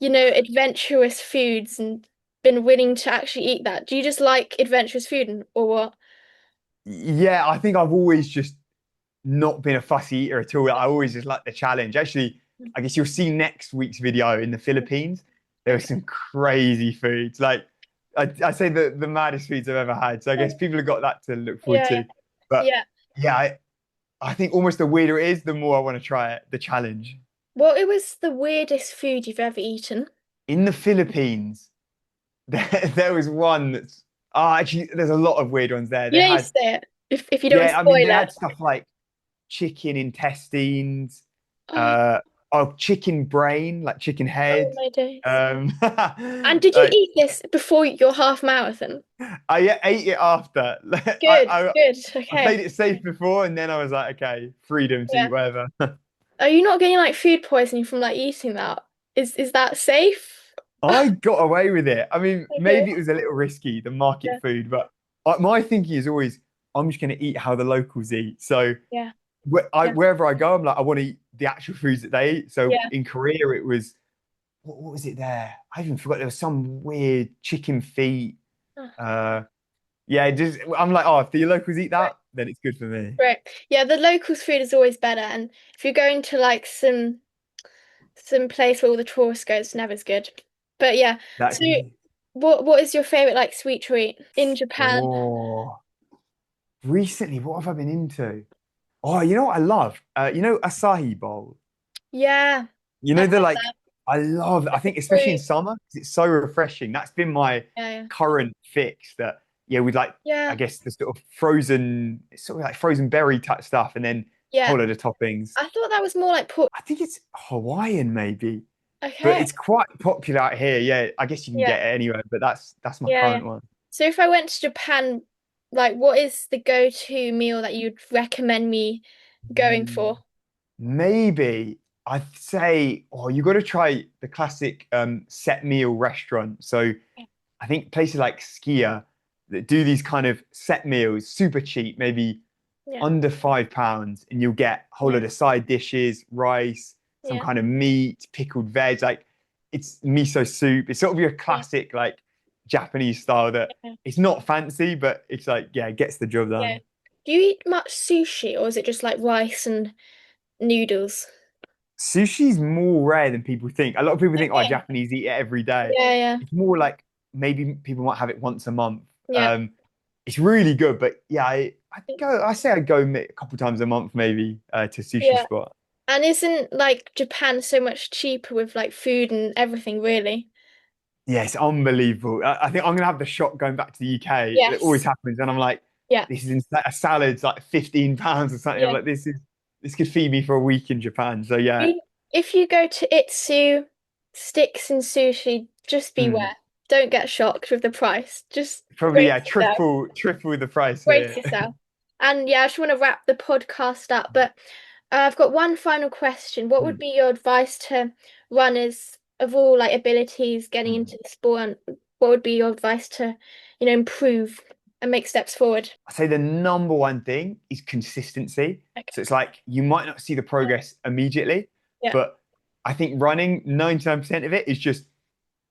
Speaker 1: adventurous foods and been willing to actually eat that? Do you just like adventurous food or what?
Speaker 2: Yeah, I think I've always just not been a fussy eater at all. I always just like the challenge. Actually, I guess you'll see next week's video in the Philippines. There were
Speaker 1: Okay.
Speaker 2: some crazy foods. Like I say the maddest foods I've ever had. So I guess people have got that to look forward
Speaker 1: Yeah,
Speaker 2: to. But
Speaker 1: yeah.
Speaker 2: yeah, I think almost the weirder it is, the more I want to try it, the challenge.
Speaker 1: What it was the weirdest food you've ever eaten?
Speaker 2: In the Philippines, there was one that's actually there's a lot of weird ones there.
Speaker 1: You
Speaker 2: They
Speaker 1: don't need to
Speaker 2: had
Speaker 1: say it if you don't want
Speaker 2: yeah,
Speaker 1: to
Speaker 2: I mean they
Speaker 1: spoil it.
Speaker 2: had stuff like chicken intestines,
Speaker 1: Oh,
Speaker 2: uh, chicken brain, like chicken
Speaker 1: oh
Speaker 2: head.
Speaker 1: my days.
Speaker 2: Um,
Speaker 1: And did you
Speaker 2: like
Speaker 1: eat this before your half marathon?
Speaker 2: I ate it after.
Speaker 1: Good, good.
Speaker 2: I played
Speaker 1: Okay.
Speaker 2: it safe before, and then I was like, okay, freedom to
Speaker 1: Yeah.
Speaker 2: eat whatever.
Speaker 1: Are you not getting like food poisoning from like eating that? Is that safe?
Speaker 2: I got away with it. I mean,
Speaker 1: Okay.
Speaker 2: maybe it was a little risky, the market
Speaker 1: Yeah.
Speaker 2: food, but my thinking is always, I'm just going to eat how the locals eat. So
Speaker 1: Yeah. Yeah.
Speaker 2: wherever I go, I'm like, I want to eat the actual foods that they eat. So
Speaker 1: Yeah.
Speaker 2: in Korea, it was, what was it there? I even forgot. There was some weird chicken feet.
Speaker 1: Oh,
Speaker 2: Yeah, just I'm like, oh, if the locals eat
Speaker 1: right.
Speaker 2: that, then it's good for me.
Speaker 1: Right. Yeah, the locals' food is always better. And if you're going to like some place where all the tourists go, it's never as good. But yeah. So
Speaker 2: Exactly.
Speaker 1: what is your favorite like sweet treat in Japan?
Speaker 2: Oh, recently, what have I been into? Oh, you know what I love? Asahi bowl.
Speaker 1: Yeah,
Speaker 2: You
Speaker 1: I've
Speaker 2: know,
Speaker 1: had that.
Speaker 2: I love, I
Speaker 1: With the
Speaker 2: think, especially in
Speaker 1: fruit.
Speaker 2: summer, 'cause it's so refreshing. That's been my
Speaker 1: Yeah,
Speaker 2: current fix that, yeah, with like, I
Speaker 1: yeah,
Speaker 2: guess the sort of frozen, it's sort of like frozen berry type stuff and then
Speaker 1: yeah.
Speaker 2: follow the toppings.
Speaker 1: I thought that was more like put.
Speaker 2: I think it's Hawaiian, maybe. but
Speaker 1: Okay.
Speaker 2: it's quite popular out here. Yeah, I guess you can
Speaker 1: Yeah.
Speaker 2: get it anywhere, but that's my
Speaker 1: Yeah.
Speaker 2: current one.
Speaker 1: So if I went to Japan, like what is the go-to meal that you'd recommend me going
Speaker 2: Mm,
Speaker 1: for?
Speaker 2: Maybe I'd say, oh, you got to try the classic set meal restaurant. So I think places like Skia that do these kind of set meals, super cheap, maybe
Speaker 1: Yeah.
Speaker 2: under £5, and you'll get a whole
Speaker 1: Yeah.
Speaker 2: lot of side dishes, rice, some
Speaker 1: Yeah.
Speaker 2: kind of meat, pickled veg, like it's miso soup. It's sort of your
Speaker 1: Yeah.
Speaker 2: classic like Japanese style that
Speaker 1: Yeah.
Speaker 2: it's not fancy, but it's like, yeah, it gets the job
Speaker 1: Yeah.
Speaker 2: done.
Speaker 1: Do you eat much sushi or is it just like rice and noodles?
Speaker 2: Sushi's more rare than people think. A lot of people think, oh,
Speaker 1: Okay.
Speaker 2: Japanese eat it every day.
Speaker 1: Yeah, yeah.
Speaker 2: It's more like maybe people might have it once a month.
Speaker 1: Yeah.
Speaker 2: Um, it's really good, but yeah, I say I go a couple times a month maybe to sushi
Speaker 1: Yeah.
Speaker 2: spot.
Speaker 1: And isn't like Japan so much cheaper with like food and everything, really?
Speaker 2: Yeah, it's unbelievable. I think I'm gonna have the shock going back to the UK. It always
Speaker 1: Yes.
Speaker 2: happens, and I'm like,
Speaker 1: Yeah.
Speaker 2: this is a salad's like £15 or something. I'm
Speaker 1: Yeah.
Speaker 2: like, this could feed me for a week in Japan. So yeah,
Speaker 1: If you go to Itsu, sticks and sushi, just
Speaker 2: mm,
Speaker 1: beware. Don't get shocked with the price. Just
Speaker 2: probably
Speaker 1: brace
Speaker 2: yeah,
Speaker 1: yourself.
Speaker 2: triple the price
Speaker 1: Brace
Speaker 2: here.
Speaker 1: yourself. And yeah, I just want to wrap the podcast up, but I've got one final question. What would
Speaker 2: Mm,
Speaker 1: be your advice to runners of all like abilities getting
Speaker 2: mm.
Speaker 1: into the sport? And what would be your advice to, improve and make steps forward?
Speaker 2: I say the number one thing is consistency.
Speaker 1: Okay.
Speaker 2: So it's like you might not see the progress immediately,
Speaker 1: Yeah.
Speaker 2: but I think running 99% of it is just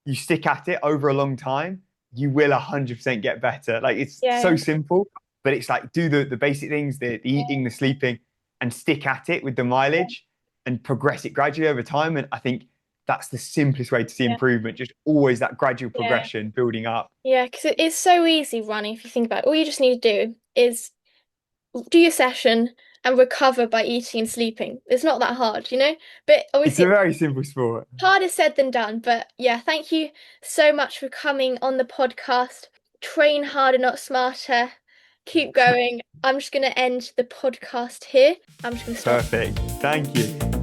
Speaker 2: you stick at it over a long time, you will 100% get better. Like it's
Speaker 1: Yeah.
Speaker 2: so
Speaker 1: Yeah.
Speaker 2: simple, but it's like do the basic things, the eating, the sleeping, and stick at it with the mileage and progress it gradually over time. And I think that's the simplest way to see
Speaker 1: Yeah.
Speaker 2: improvement, just always that gradual
Speaker 1: Yeah.
Speaker 2: progression building up.
Speaker 1: Yeah, because it is so easy running if you think about it. All you just need to do is do your session and recover by eating and sleeping. It's not that hard, But
Speaker 2: It's
Speaker 1: obviously,
Speaker 2: a
Speaker 1: it's
Speaker 2: very simple sport.
Speaker 1: harder said than done. But yeah, thank you so much for coming on the podcast. Train harder, not smarter. Keep going. I'm just going to end the podcast here. I'm just going to stop.
Speaker 2: Perfect. Thank you.